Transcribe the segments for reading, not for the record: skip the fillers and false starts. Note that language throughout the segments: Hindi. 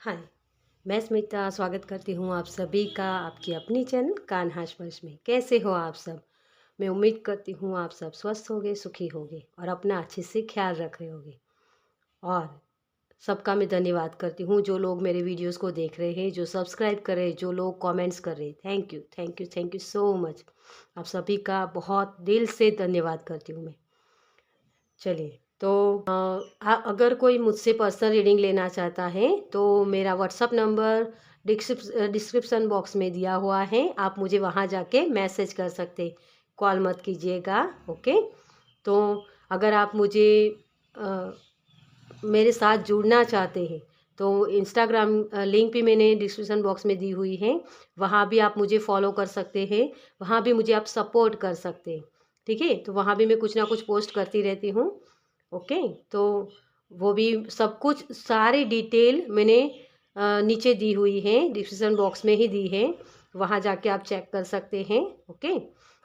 हाय, मैं स्मिता स्वागत करती हूँ आप सभी का आपकी अपनी चैनल कान्हा स्पर्श में। कैसे हो आप सब? मैं उम्मीद करती हूँ आप सब स्वस्थ होगे, सुखी होगे और अपना अच्छे से ख्याल रख रहे होगे। और सबका मैं धन्यवाद करती हूँ जो लोग मेरे वीडियोस को देख रहे हैं, जो सब्सक्राइब कर रहे हैं, जो लोग कमेंट्स कर रहे हैं। Thank you, thank you, thank you so much. आप सभी का बहुत दिल से धन्यवाद करती हूँ मैं। चलिए, तो अगर कोई मुझसे पर्सनल रीडिंग लेना चाहता है तो मेरा व्हाट्सअप नंबर डिस्क्रिप्शन बॉक्स में दिया हुआ है। आप मुझे वहाँ जाके मैसेज कर सकते, कॉल मत कीजिएगा। ओके, तो अगर आप मुझे अ, मेरे साथ जुड़ना चाहते हैं तो इंस्टाग्राम लिंक भी मैंने डिस्क्रिप्शन बॉक्स में दी हुई है। वहाँ भी आप मुझे फॉलो कर सकते हैं, वहाँ भी मुझे आप सपोर्ट कर सकते हैं। ठीक है, तो वहाँ भी मैं कुछ ना कुछ पोस्ट करती रहती हूँ। ओके, तो वो भी सब कुछ सारी डिटेल मैंने नीचे दी हुई है, डिस्क्रिप्शन बॉक्स में ही दी है। वहाँ जाके आप चेक कर सकते हैं। ओके,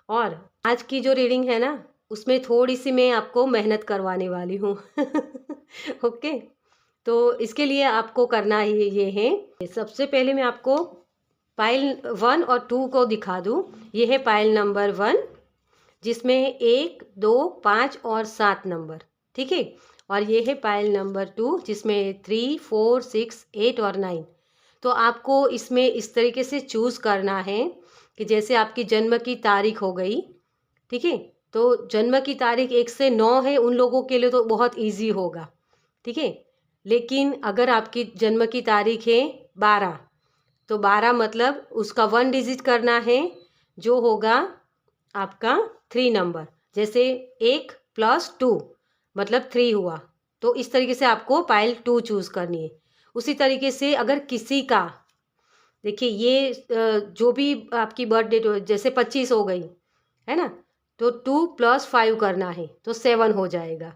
और आज की जो रीडिंग है ना, उसमें थोड़ी सी मैं आपको मेहनत करवाने वाली हूँ। ओके, तो इसके लिए आपको करना ही ये है, सबसे पहले मैं आपको पाइल 1 और 2 को दिखा दूँ। ये है पाइल नंबर 1, जिसमें 1, 2, 5 और 7 नंबर। ठीक है, और ये है पाइल नंबर 2 जिसमें 3, 4, 6, 8 और 9। तो आपको इसमें इस तरीके से चूज़ करना है कि जैसे आपकी जन्म की तारीख हो गई। ठीक है, तो जन्म की तारीख 1 से 9 है, उन लोगों के लिए तो बहुत इजी होगा। ठीक है, लेकिन अगर आपकी जन्म की तारीख है 12, तो 12 मतलब उसका 1 डिजिट करना है, जो होगा आपका 3 नंबर। जैसे 1 + 2 मतलब 3 हुआ, तो इस तरीके से आपको पाइल 2 चूज़ करनी है। उसी तरीके से अगर किसी का, देखिए ये जो भी आपकी बर्थ डेट हो, जैसे 25 हो गई है ना, तो 2 + 5 करना है तो 7 हो जाएगा।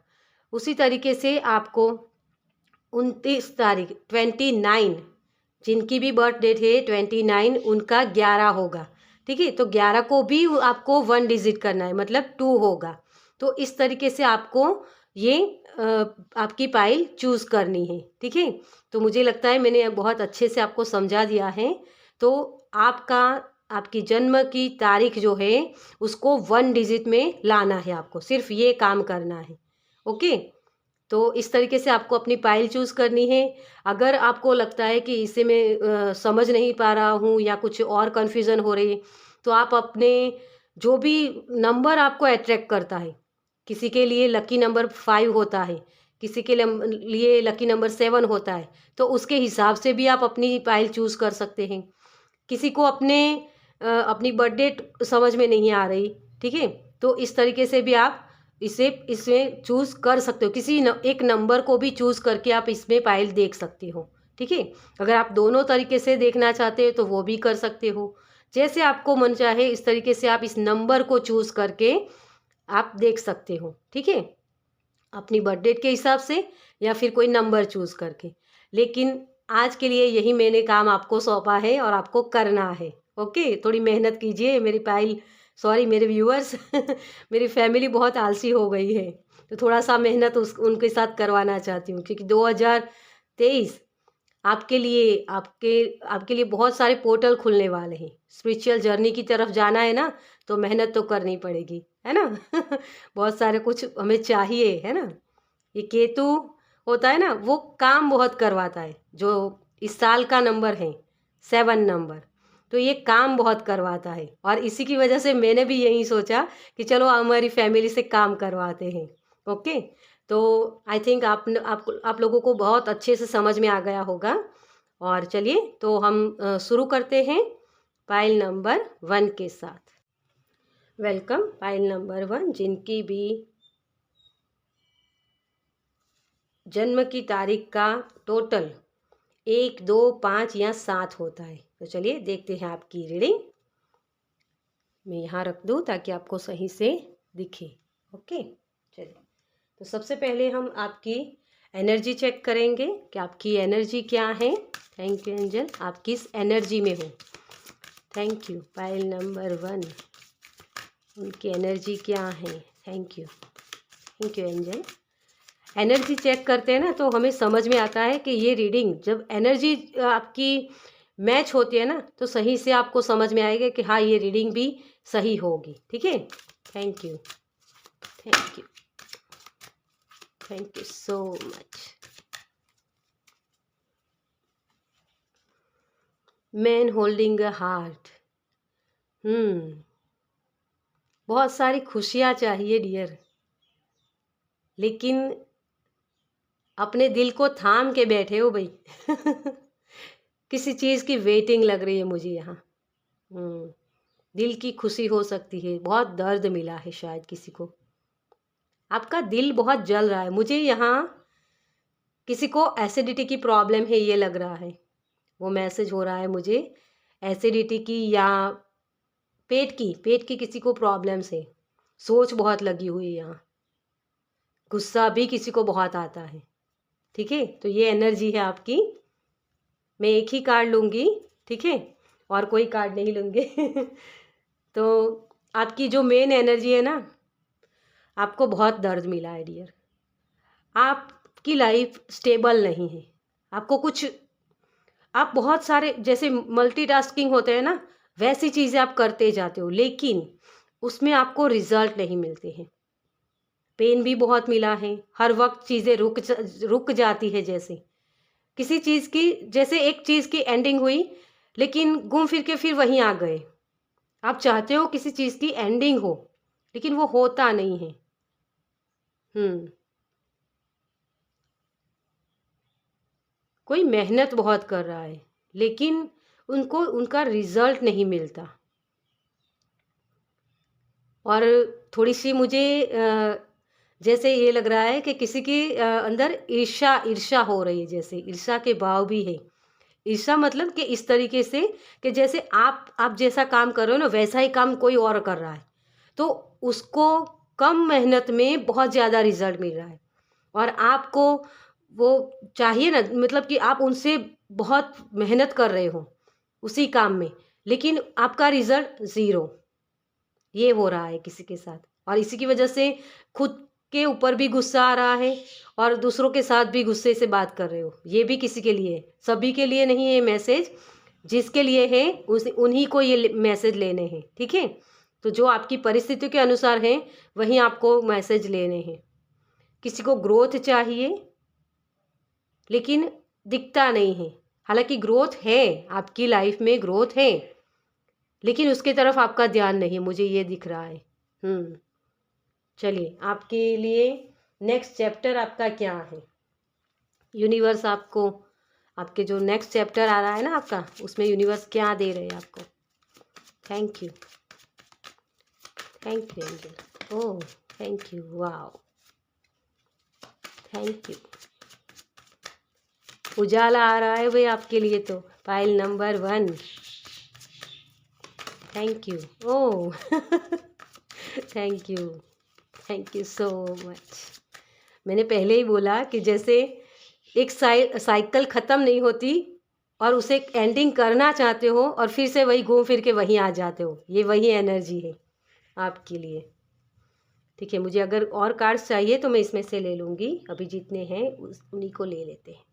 उसी तरीके से आपको 29 तारीख 29, जिनकी भी बर्थ डेट है 29, उनका 11 होगा। ठीक है, तो 11 को भी आपको 1 डिजिट करना है, मतलब 2 होगा। तो इस तरीके से आपको ये आपकी पाइल चूज़ करनी है। ठीक है, तो मुझे लगता है मैंने बहुत अच्छे से आपको समझा दिया है। तो आपका आपकी जन्म की तारीख जो है उसको 1 डिजिट में लाना है, आपको सिर्फ ये काम करना है। ओके, तो इस तरीके से आपको अपनी पाइल चूज़ करनी है। अगर आपको लगता है कि इसे मैं समझ नहीं पा रहा हूँ या कुछ और कन्फ्यूज़न हो रही है, तो आप अपने जो भी नंबर आपको अट्रैक्ट करता है, किसी के लिए लकी नंबर 5 होता है, किसी के लिए लकी नंबर 7 होता है, तो उसके हिसाब से भी आप अपनी पाइल चूज़ कर सकते हैं। किसी को अपनी बर्थ डेट समझ में नहीं आ रही, ठीक है? तो इस तरीके से भी आप इसे इसमें चूज़ कर सकते हो। एक नंबर को भी चूज़ करके आप इसमें पाइल देख सकते हो, ठीक है? अगर आप दोनों तरीके से देखना चाहते हो तो वो भी कर सकते हो। जैसे आपको मन चाहे इस तरीके से आप इस नंबर को चूज़ करके आप देख सकते हो, ठीक है? अपनी बर्थ डेट के हिसाब से या फिर कोई नंबर चूज़ करके। लेकिन आज के लिए यही मैंने काम आपको सौंपा है और आपको करना है। ओके? थोड़ी मेहनत कीजिए मेरी पाइल, सॉरी मेरे व्यूअर्स, मेरी फैमिली बहुत आलसी हो गई है। तो थोड़ा-सा मेहनत उस उनके साथ करवाना चाहती हूँ, क्योंकि 2023 आपके लिए बहुत सारे पोर्टल खुलने वाले हैं। स्पिरिचुअल जर्नी की तरफ जाना है ना, तो मेहनत तो करनी पड़ेगी, है ना? बहुत सारे कुछ हमें चाहिए, है ना? ये केतु होता है ना, वो काम बहुत करवाता है। जो इस साल का नंबर है 7 नंबर, तो ये काम बहुत करवाता है और इसी की वजह से मैंने भी यही सोचा कि चलो हमारी फैमिली से काम करवाते हैं। ओके, तो आई थिंक आप लोगों को बहुत अच्छे से समझ में आ गया होगा। और चलिए, तो हम शुरू करते हैं पाइल नंबर 1 के साथ। वेलकम पाइल नंबर 1, जिनकी भी जन्म की तारीख का टोटल 1, 2, 5 या 7 होता है। तो चलिए देखते हैं आपकी रीडिंग। मैं यहाँ रख दूँ ताकि आपको सही से दिखे। ओके, चलिए, तो सबसे पहले हम आपकी एनर्जी चेक करेंगे कि आपकी एनर्जी क्या है। थैंक यू एंजल, आप किस एनर्जी में हो। थैंक यू पाइल नंबर 1, उनकी एनर्जी क्या है। Thank you angel. Energy check करते हैं ना तो हमें समझ में आता है कि ये रीडिंग जब एनर्जी आपकी मैच होती है ना तो सही से आपको समझ में आएगा कि हाँ ये रीडिंग भी सही होगी। ठीक है, thank you, thank you, thank you so much. Man holding a heart, बहुत सारी खुशियाँ चाहिए डियर, लेकिन अपने दिल को थाम के बैठे हो भाई। किसी चीज़ की वेटिंग लग रही है मुझे यहाँ। दिल की खुशी हो सकती है, बहुत दर्द मिला है शायद किसी को, आपका दिल बहुत जल रहा है मुझे यहाँ। किसी को एसिडिटी की प्रॉब्लम है ये लग रहा है, वो मैसेज हो रहा है मुझे, एसिडिटी की या पेट की किसी को प्रॉब्लम है। सोच बहुत लगी हुई है यहाँ, गुस्सा भी किसी को बहुत आता है। ठीक है, तो ये एनर्जी है आपकी। मैं एक ही कार्ड लूँगी, ठीक है, और कोई कार्ड नहीं लूँगी। तो आपकी जो मेन एनर्जी है ना, आपको बहुत दर्द मिला है डियर, आपकी लाइफ स्टेबल नहीं है, आपको कुछ, आप बहुत सारे जैसे मल्टीटास्किंग होते हैं ना वैसी चीज़ें आप करते जाते हो, लेकिन उसमें आपको रिजल्ट नहीं मिलते हैं। पेन भी बहुत मिला है, हर वक्त चीज़ें रुक जाती है, जैसे किसी चीज़ की, जैसे एक चीज़ की एंडिंग हुई लेकिन घूम फिर के फिर वहीं आ गए। आप चाहते हो किसी चीज़ की एंडिंग हो लेकिन वो होता नहीं है। कोई मेहनत बहुत कर रहा है लेकिन उनको उनका रिजल्ट नहीं मिलता। और थोड़ी सी मुझे जैसे ये लग रहा है कि किसी की अंदर ईर्ष्या हो रही है, जैसे ईर्ष्या के भाव भी है। ईर्ष्या मतलब कि इस तरीके से कि जैसे आप जैसा काम कर रहे हो ना वैसा ही काम कोई और कर रहा है, तो उसको कम मेहनत में बहुत ज़्यादा रिजल्ट मिल रहा है, और आपको वो चाहिए ना, मतलब कि आप उनसे बहुत मेहनत कर रहे हो उसी काम में, लेकिन आपका रिजल्ट ज़ीरो। ये हो रहा है किसी के साथ, और इसी की वजह से खुद के ऊपर भी गुस्सा आ रहा है और दूसरों के साथ भी गुस्से से बात कर रहे हो। ये भी किसी के लिए है, सभी के लिए नहीं है ये मैसेज, जिसके लिए है उन्हीं को ये मैसेज लेने हैं। ठीक है, तो जो आपकी परिस्थितियों के अनुसार हैं वहीं आपको मैसेज लेने हैं। किसी को ग्रोथ चाहिए लेकिन दिखता नहीं है, हालांकि ग्रोथ है, आपकी लाइफ में ग्रोथ है, लेकिन उसके तरफ आपका ध्यान नहीं, मुझे ये दिख रहा है। चलिए, आपके लिए नेक्स्ट चैप्टर आपका क्या है? यूनिवर्स आपको, आपके जो नेक्स्ट चैप्टर आ रहा है ना आपका, उसमें यूनिवर्स क्या दे रहे हैं आपको? Thank you, thank you angel, oh thank you, wow, thank you. उजाला आ रहा है भाई आपके लिए, तो pile number 1, thank you, oh thank you so much. मैंने पहले ही बोला कि जैसे एक साइकिल ख़त्म नहीं होती और उसे एंडिंग करना चाहते हो और फिर से वही घूम फिर के वहीं आ जाते हो, ये वही एनर्जी है आपके लिए। ठीक है, मुझे अगर और कार्ड्स चाहिए तो मैं इसमें से ले लूँगी, अभी जितने हैं उन्हीं को ले लेते हैं।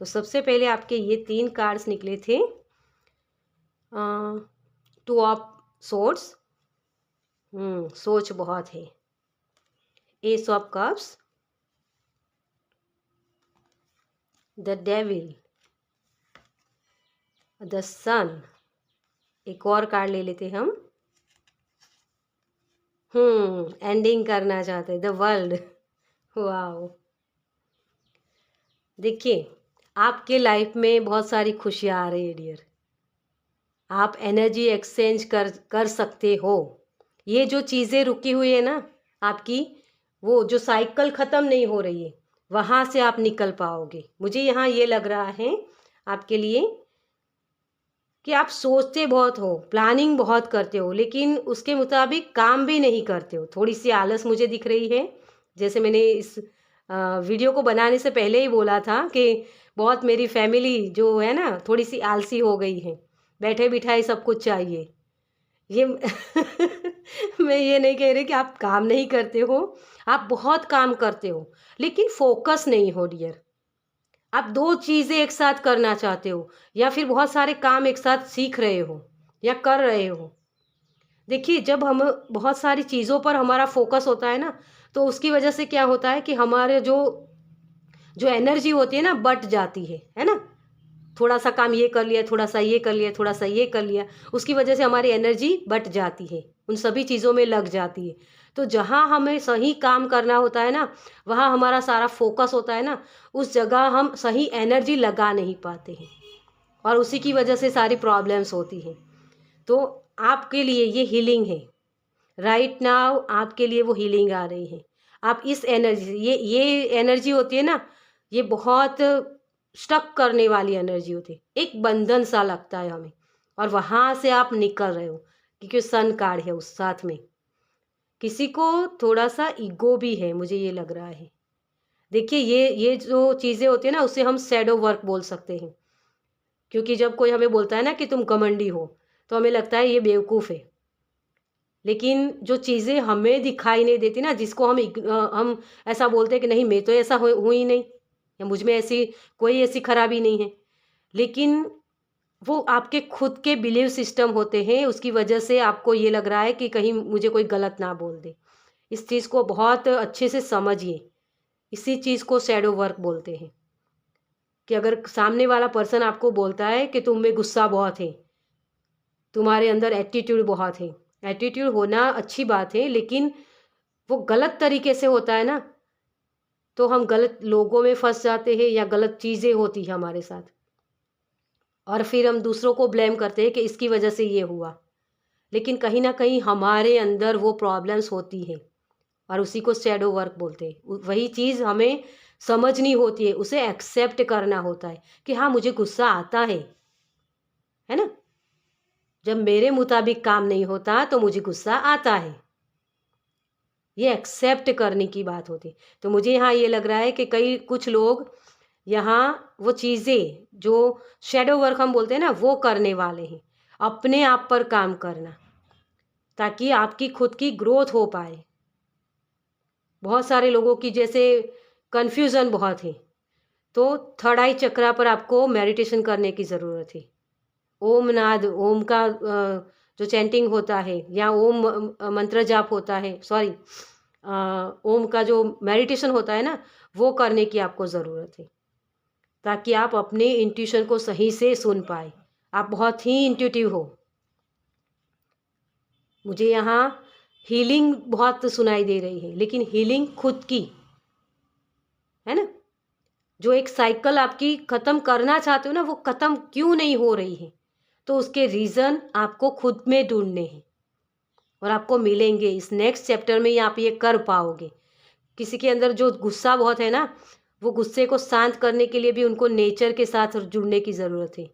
तो सबसे पहले आपके ये 3 कार्ड्स निकले थे, 2 ऑफ सोर्ड्स, सोच बहुत है, ace of cups, the devil, the sun. एक और कार्ड ले लेते हम, एंडिंग करना चाहते, द वर्ल्ड। वाओ, देखिए आपके लाइफ में बहुत सारी खुशियाँ आ रही है डियर, आप एनर्जी एक्सचेंज कर सकते हो। ये जो चीज़ें रुकी हुई है ना आपकी, वो जो साइकिल ख़त्म नहीं हो रही है, वहाँ से आप निकल पाओगे। मुझे यहाँ ये लग रहा है आपके लिए कि आप सोचते बहुत हो, प्लानिंग बहुत करते हो, लेकिन उसके मुताबिक काम भी नहीं करते हो। थोड़ी सी आलस मुझे दिख रही है, जैसे मैंने इस वीडियो को बनाने से पहले ही बोला था कि बहुत मेरी फैमिली जो है ना थोड़ी सी आलसी हो गई है, बैठे बिठाए सब कुछ चाहिए, ये मैं ये नहीं कह रही कि आप काम नहीं करते हो, आप बहुत काम करते हो, लेकिन फ़ोकस नहीं हो डियर। आप 2 चीज़ें एक साथ करना चाहते हो या फिर बहुत सारे काम एक साथ सीख रहे हो या कर रहे हो। देखिए, जब हम बहुत सारी चीज़ों पर हमारा फ़ोकस होता है ना, तो उसकी वजह से क्या होता है कि हमारे जो जो एनर्जी होती है ना, बँट जाती है ना? थोड़ा-सा काम ये कर लिया, थोड़ा-सा ये कर लिया, थोड़ा-सा ये कर लिया, उसकी वजह से हमारी एनर्जी बँट जाती है, उन सभी चीज़ों में लग जाती है। तो जहाँ हमें सही काम करना होता है ना, वहाँ हमारा सारा फ़ोकस होता है ना, उस जगह हम सही एनर्जी लगा नहीं पाते हैं और उसी की वजह से सारी प्रॉब्लम्स होती हैं। तो आपके लिए ये हीलिंग है। राइट नाउ आपके लिए वो हीलिंग आ रही है। आप इस एनर्जी से ये एनर्जी होती है ना, ये बहुत स्टक करने वाली एनर्जी होती है। एक बंधन सा लगता है हमें और वहाँ से आप निकल रहे हो क्योंकि सन कार्ड है उस साथ में। किसी को थोड़ा-सा ईगो भी है, मुझे ये लग रहा है। देखिए ये जो चीज़ें होती हैं ना, उसे हम शैडो वर्क बोल सकते हैं। क्योंकि जब कोई हमें बोलता है ना कि तुम घमंडी हो, तो हमें लगता है ये बेवकूफ़ है। लेकिन जो चीज़ें हमें दिखाई नहीं देती ना, जिसको हम ऐसा बोलते हैं कि नहीं मैं तो ऐसा हूँ ही नहीं या मुझ में ऐसी कोई ऐसी खराबी नहीं है। लेकिन वो आपके खुद के बिलीव सिस्टम होते हैं, उसकी वजह से आपको ये लग रहा है कि कहीं मुझे कोई गलत ना बोल दे। इस चीज़ को बहुत अच्छे से समझिए। इसी चीज़ को शैडो वर्क बोलते हैं कि अगर सामने वाला पर्सन आपको बोलता है कि तुम में गुस्सा बहुत है, तुम्हारे अंदर एटीट्यूड बहुत है। एटीट्यूड होना अच्छी बात है, लेकिन वो गलत तरीके से होता है ना, तो हम गलत लोगों में फँस जाते हैं या गलत चीज़ें होती हैं हमारे साथ और फिर हम दूसरों को ब्लेम करते हैं कि इसकी वजह से ये हुआ। लेकिन कहीं न कहीं हमारे अंदर वो प्रॉब्लम्स होती हैं और उसी को शैडो वर्क बोलते हैं। वही चीज़ हमें समझनी होती है, उसे एक्सेप्ट करना होता है कि हाँ, मुझे गुस्सा आता है ना? जब मेरे मुताबिक काम नहीं होता, तो मुझे गुस्सा आता है। ये एक्सेप्ट करने की बात होती है। तो मुझे यहाँ ये लग रहा है कि कुछ लोग यहाँ वो चीज़ें जो शैडो वर्क हम बोलते हैं ना, वो करने वाले हैं। अपने आप पर काम करना, ताकि आपकी खुद की ग्रोथ हो पाए। बहुत सारे लोगों की जैसे कन्फ्यूज़न बहुत है, तो थर्ड आई चक्रा पर आपको मेडिटेशन करने की ज़रूरत है। ओम नाद, ओम का जो चैंटिंग होता है या ओम मंत्र जाप होता है, सॉरी ओम का जो मेडिटेशन होता है ना, वो करने की आपको ज़रूरत है, ताकि आप अपने इंट्यूशन को सही से सुन पाए। आप बहुत ही इंट्यूटिव हो। मुझे यहाँ हीलिंग बहुत सुनाई दे रही है, लेकिन हीलिंग खुद की, है ना? जो एक साइकिल आपकी ख़त्म करना चाहते हो ना, वो ख़त्म क्यों नहीं हो रही है? तो उसके रीज़न आपको खुद में ढूँढने हैं और आपको मिलेंगे। इस नेक्स्ट चैप्टर में ही आप ये कर पाओगे। किसी के अंदर जो गुस्सा बहुत है ना, वो गुस्से को शांत करने के लिए भी उनको नेचर के साथ जुड़ने की ज़रूरत है।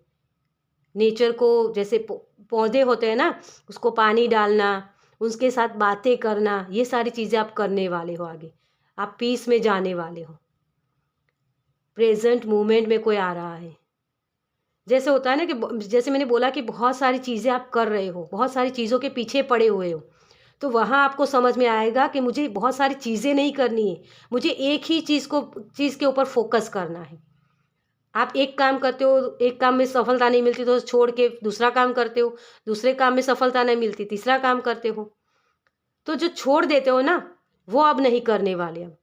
नेचर को जैसे पौधे होते हैं ना, उसको पानी डालना, उसके साथ बातें करना, ये सारी चीज़ें आप करने वाले हो आगे। आप पीस में जाने वाले हो। प्रेज़ेंट मोमेंट में कोई आ रहा है। जैसे होता है ना कि जैसे मैंने बोला कि बहुत सारी चीज़ें आप कर रहे हो, बहुत सारी चीज़ों के पीछे पड़े हुए हो, तो वहाँ आपको समझ में आएगा कि मुझे बहुत सारी चीज़ें नहीं करनी है, मुझे एक ही चीज़ के ऊपर फ़ोकस करना है। आप एक काम करते हो, एक काम में सफलता नहीं मिलती तो छोड़ के दूसरा काम करते हो, दूसरे काम में सफलता नहीं मिलती, तीसरा काम करते हो। तो जो छोड़ देते हो ना, वो अब नहीं करने वाले अब।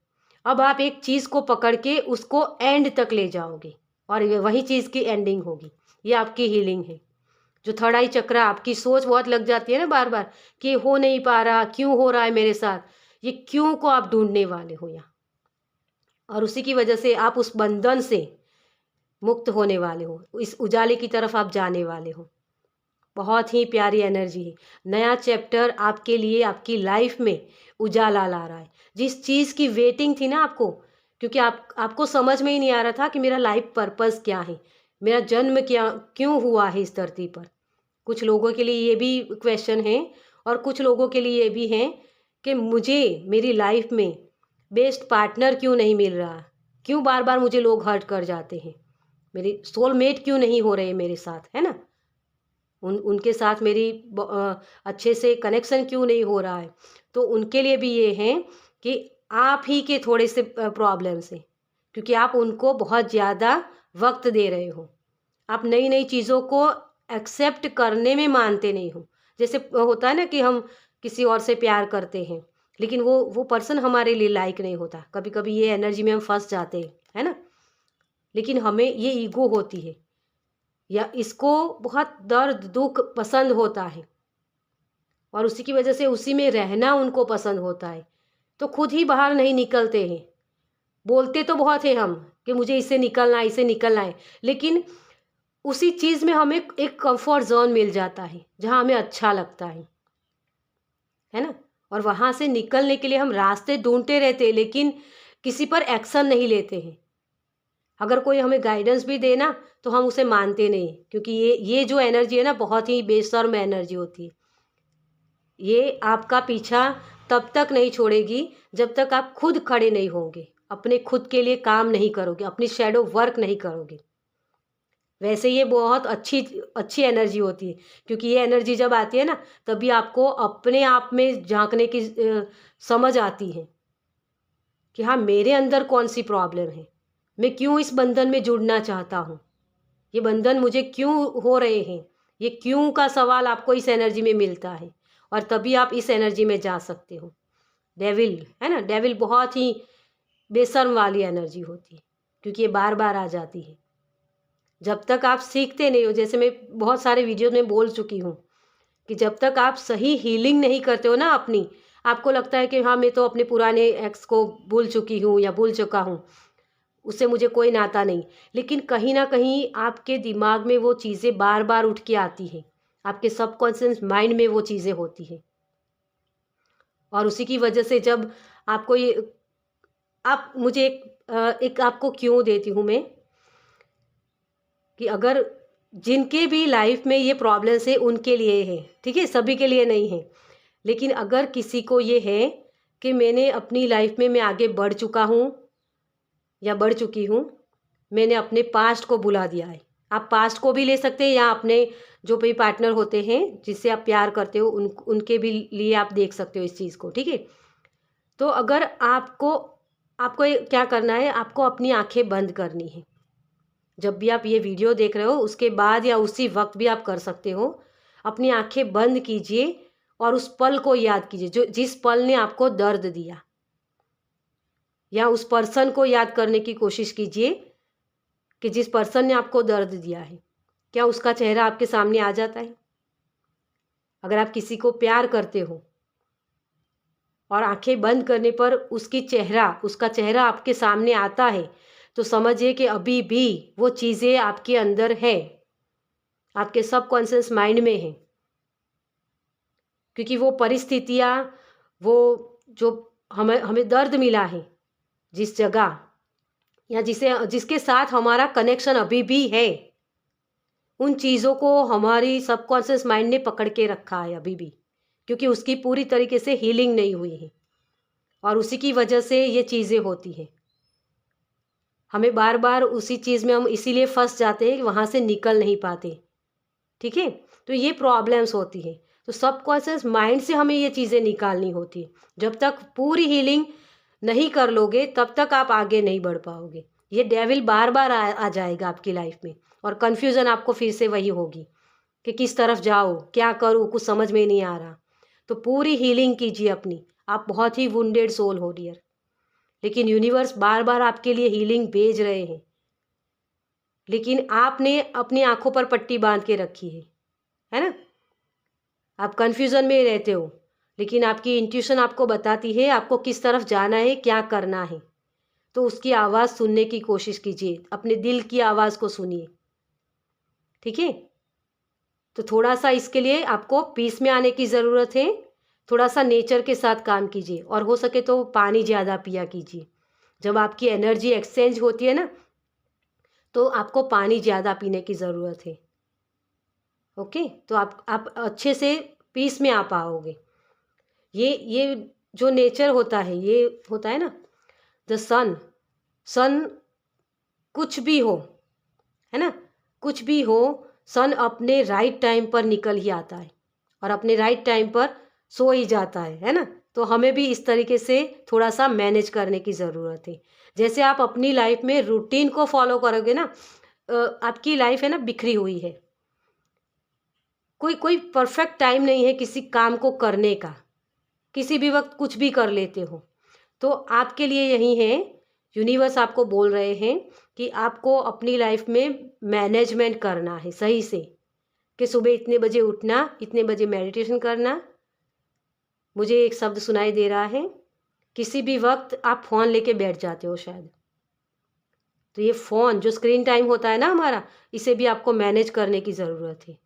अब आप एक चीज़ को पकड़ के उसको एंड तक ले जाओगे और ये वही चीज़ की एंडिंग होगी। ये आपकी हीलिंग है। जो थर्ड आई चक्र, आपकी सोच बहुत लग जाती है ना बार-बार कि हो नहीं पा रहा, क्यों हो रहा है मेरे साथ? ये क्यों को आप ढूँढने वाले हो यहाँ और उसी की वजह से आप उस बंधन से मुक्त होने वाले हो। इस उजाले की तरफ आप जाने वाले हो। बहुत ही प्यारी एनर्जी है। नया चैप्टर आपके लिए आपकी लाइफ में उजाला ला रहा है। जिस चीज़ की वेटिंग थी ना आपको, क्योंकि आपको समझ में ही नहीं आ रहा था कि मेरा लाइफ पर्पस क्या है? मेरा जन्म क्यों हुआ है इस धरती पर? कुछ लोगों के लिए ये भी क्वेश्चन है और कुछ लोगों के लिए ये भी है कि मुझे मेरी लाइफ में बेस्ट पार्टनर क्यों नहीं मिल रहा? क्यों बार-बार मुझे लोग हर्ट कर जाते हैं? मेरी सोलमेट क्यों नहीं हो रहे मेरे साथ, है ना? उनके साथ मेरी अच्छे से कनेक्शन क्यों नहीं हो रहा है। तो उनके लिए भी ये है कि आप ही के थोड़े से प्रॉब्लम्स हैं, क्योंकि आप उनको बहुत ज़्यादा वक्त दे रहे हो। आप नई नई चीज़ों को एक्सेप्ट करने में मानते नहीं हो। जैसे होता है ना कि हम किसी और से प्यार करते हैं, लेकिन वो पर्सन हमारे लिए लायक नहीं होता। कभी कभी ये एनर्जी में हम फंस जाते हैं, है ना। लेकिन हमें ये ईगो होती है, या इसको बहुत दर्द दुख पसंद होता है, और उसी की वजह से उसी में रहना उनको पसंद होता है, तो खुद ही बाहर नहीं निकलते हैं। बोलते तो बहुत है हम कि मुझे इससे निकलना है, इससे निकलना है, लेकिन उसी चीज़ में हमें एक कंफर्ट जोन मिल जाता है जहाँ हमें अच्छा लगता है ना। और वहाँ से निकलने के लिए हम रास्ते ढूंढते रहते हैं, लेकिन किसी पर एक्शन नहीं लेते हैं। अगर कोई हमें गाइडेंस भी देना तो हम उसे मानते नहीं, क्योंकि ये जो एनर्जी है ना, बहुत ही बेशर्म एनर्जी होती है। ये आपका पीछा तब तक नहीं छोड़ेगी जब तक आप खुद खड़े नहीं होंगे, अपने खुद के लिए काम नहीं करोगे, अपनी शैडो वर्क नहीं करोगे। वैसे ये बहुत अच्छी अच्छी एनर्जी होती है, क्योंकि ये एनर्जी जब आती है ना, तभी आपको अपने आप में झांकने की समझ आती है कि हाँ, मेरे अंदर कौन सी प्रॉब्लम है, मैं क्यों इस बंधन में जुड़ना चाहता हूँ, ये बंधन मुझे क्यों हो रहे हैं। ये क्यों का सवाल आपको इस एनर्जी में मिलता है, और तभी आप इस एनर्जी में जा सकते हो। डेविल है ना, डेविल बहुत ही बेशर्म वाली एनर्जी होती है, क्योंकि ये बार बार आ जाती है। जब तक आप सीखते नहीं हो, जैसे मैं बहुत सारे वीडियो में बोल चुकी हूँ कि जब तक आप सही हीलिंग नहीं करते हो ना अपनी, आपको लगता है कि हाँ, मैं तो अपने पुराने एक्स को भूल चुकी हूँ या भूल चुका हूँ, उससे मुझे कोई नाता नहीं। लेकिन कहीं ना कहीं आपके दिमाग में वो चीज़ें बार बार उठ के आती हैं, आपके सबकॉन्शियस माइंड में वो चीज़ें होती हैं, और उसी की वजह से जब आपको ये, आप मुझे एक आपको क्यों देती हूँ मैं, कि अगर जिनके भी लाइफ में ये प्रॉब्लम्स है उनके लिए है, ठीक है, सभी के लिए नहीं है। लेकिन अगर किसी को ये है कि मैंने अपनी लाइफ में मैं आगे बढ़ चुका हूँ या बढ़ चुकी हूँ, मैंने अपने पास्ट को भुला दिया है। आप पास्ट को भी ले सकते हैं, या अपने जो भी पार्टनर होते हैं जिससे आप प्यार करते हो उनके भी लिए आप देख सकते हो इस चीज़ को, ठीक है। तो अगर आपको आपको क्या करना है, आपको अपनी आंखें बंद करनी है। जब भी आप ये वीडियो देख रहे हो उसके बाद या उसी वक्त भी आप कर सकते हो। अपनी आंखें बंद कीजिए और उस पल को याद कीजिए जो जिस पल ने आपको दर्द दिया, या उस पर्सन को याद करने की कोशिश कीजिए कि जिस पर्सन ने आपको दर्द दिया है, क्या उसका चेहरा आपके सामने आ जाता है। अगर आप किसी को प्यार करते हो और आंखें बंद करने पर उसका चेहरा आपके सामने आता है, तो समझिए कि अभी भी वो चीज़ें आपके अंदर है, आपके सबकॉन्शियस माइंड में है। क्योंकि वो परिस्थितियाँ, वो जो हमें हमें दर्द मिला है जिस जगह, या जिसके साथ हमारा कनेक्शन अभी भी है, उन चीज़ों को हमारी सबकॉन्शियस माइंड ने पकड़ के रखा है अभी भी, क्योंकि उसकी पूरी तरीके से हीलिंग नहीं हुई है, और उसी की वजह से ये चीज़ें होती हैं। हमें बार बार उसी चीज़ में हम इसीलिए फंस जाते हैं कि वहाँ से निकल नहीं पाते, ठीक है। तो ये प्रॉब्लम्स होती हैं। तो सबकॉन्शियस माइंड से हमें ये चीज़ें निकालनी होती है। जब तक पूरी हीलिंग नहीं कर लोगे तब तक आप आगे नहीं बढ़ पाओगे। ये डेविल बार बार आ जाएगा आपकी लाइफ में, और कन्फ्यूज़न आपको फिर से वही होगी कि किस तरफ जाओ, क्या करूँ, कुछ समझ में नहीं आ रहा। तो पूरी हीलिंग कीजिए अपनी। आप बहुत ही वुंडेड सोल हो डियर, लेकिन यूनिवर्स बार बार आपके लिए हीलिंग भेज रहे हैं, लेकिन आपने अपनी आंखों पर पट्टी बांध के रखी है ना। आप कन्फ्यूज़न में रहते हो, लेकिन आपकी इंट्यूशन आपको बताती है आपको किस तरफ जाना है, क्या करना है। तो उसकी आवाज़ सुनने की कोशिश कीजिए, अपने दिल की आवाज़ को सुनिए, ठीक है। तो थोड़ा सा इसके लिए आपको पीस में आने की ज़रूरत है। थोड़ा सा नेचर के साथ काम कीजिए, और हो सके तो पानी ज़्यादा पिया कीजिए। जब आपकी एनर्जी एक्सचेंज होती है ना, तो आपको पानी ज़्यादा पीने की ज़रूरत है। ओके, तो आप अच्छे से पीस में आ पाओगे। ये जो नेचर होता है, ये होता है ना, द सन, सन कुछ भी हो, है ना, कुछ भी हो, सन अपने राइट टाइम पर निकल ही आता है और अपने राइट टाइम पर सो ही जाता है ना। तो हमें भी इस तरीके से थोड़ा सा मैनेज करने की ज़रूरत है। जैसे आप अपनी लाइफ में रूटीन को फॉलो करोगे ना, आपकी लाइफ है ना बिखरी हुई है। कोई कोई परफेक्ट टाइम नहीं है किसी काम को करने का, किसी भी वक्त कुछ भी कर लेते हो। तो आपके लिए यही है, यूनिवर्स आपको बोल रहे हैं कि आपको अपनी लाइफ में मैनेजमेंट करना है सही से, कि सुबह इतने बजे उठना, इतने बजे मेडिटेशन करना। मुझे एक शब्द सुनाई दे रहा है, किसी भी वक्त आप फ़ोन लेके बैठ जाते हो शायद। तो ये फ़ोन जो स्क्रीन टाइम होता है ना हमारा, इसे भी आपको मैनेज करने की ज़रूरत है।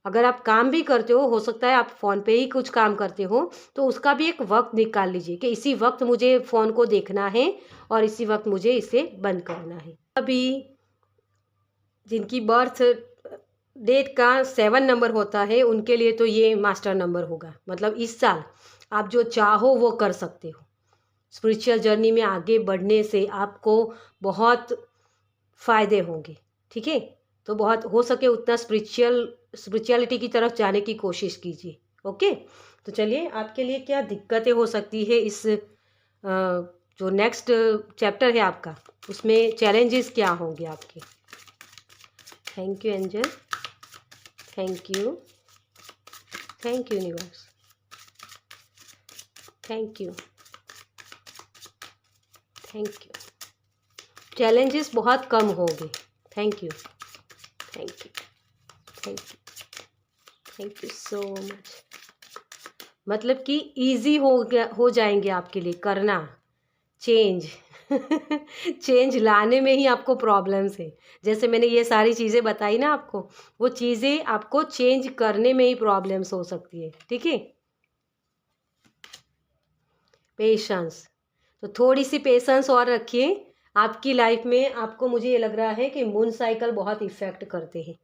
अगर आप काम भी करते हो सकता है आप फ़ोन पे ही कुछ काम करते हो, तो उसका भी एक वक्त निकाल लीजिए कि इसी वक्त मुझे फ़ोन को देखना है और इसी वक्त मुझे इसे बंद करना है। अभी जिनकी बर्थ डेट का 7 नंबर होता है, उनके लिए तो ये मास्टर नंबर होगा। मतलब इस साल आप जो चाहो वो कर सकते हो। स्पिरिचुअल जर्नी में आगे बढ़ने से आपको बहुत फ़ायदे होंगे, ठीक है? तो बहुत हो सके उतना स्पिरिचुअलिटी की तरफ जाने की कोशिश कीजिए, ओके? तो चलिए, आपके लिए क्या दिक्कतें हो सकती है इस जो नेक्स्ट चैप्टर है आपका, उसमें चैलेंजेस क्या होंगे आपके? Thank you angel, thank you universe, thank you. Challenges बहुत कम होंगे। Thank you, thank you, thank you, thank you so much. मतलब कि इजी हो जाएंगे आपके लिए करना चेंज। चेंज लाने में ही आपको प्रॉब्लम्स है। जैसे मैंने ये सारी चीज़ें बताई ना आपको, वो चीज़ें आपको चेंज करने में ही प्रॉब्लम्स हो सकती है, ठीक है? पेशेंस, तो थोड़ी सी पेशेंस और रखिए। आपकी लाइफ में आपको, मुझे ये लग रहा है कि मून साइकिल बहुत इफ़ेक्ट करते हैं।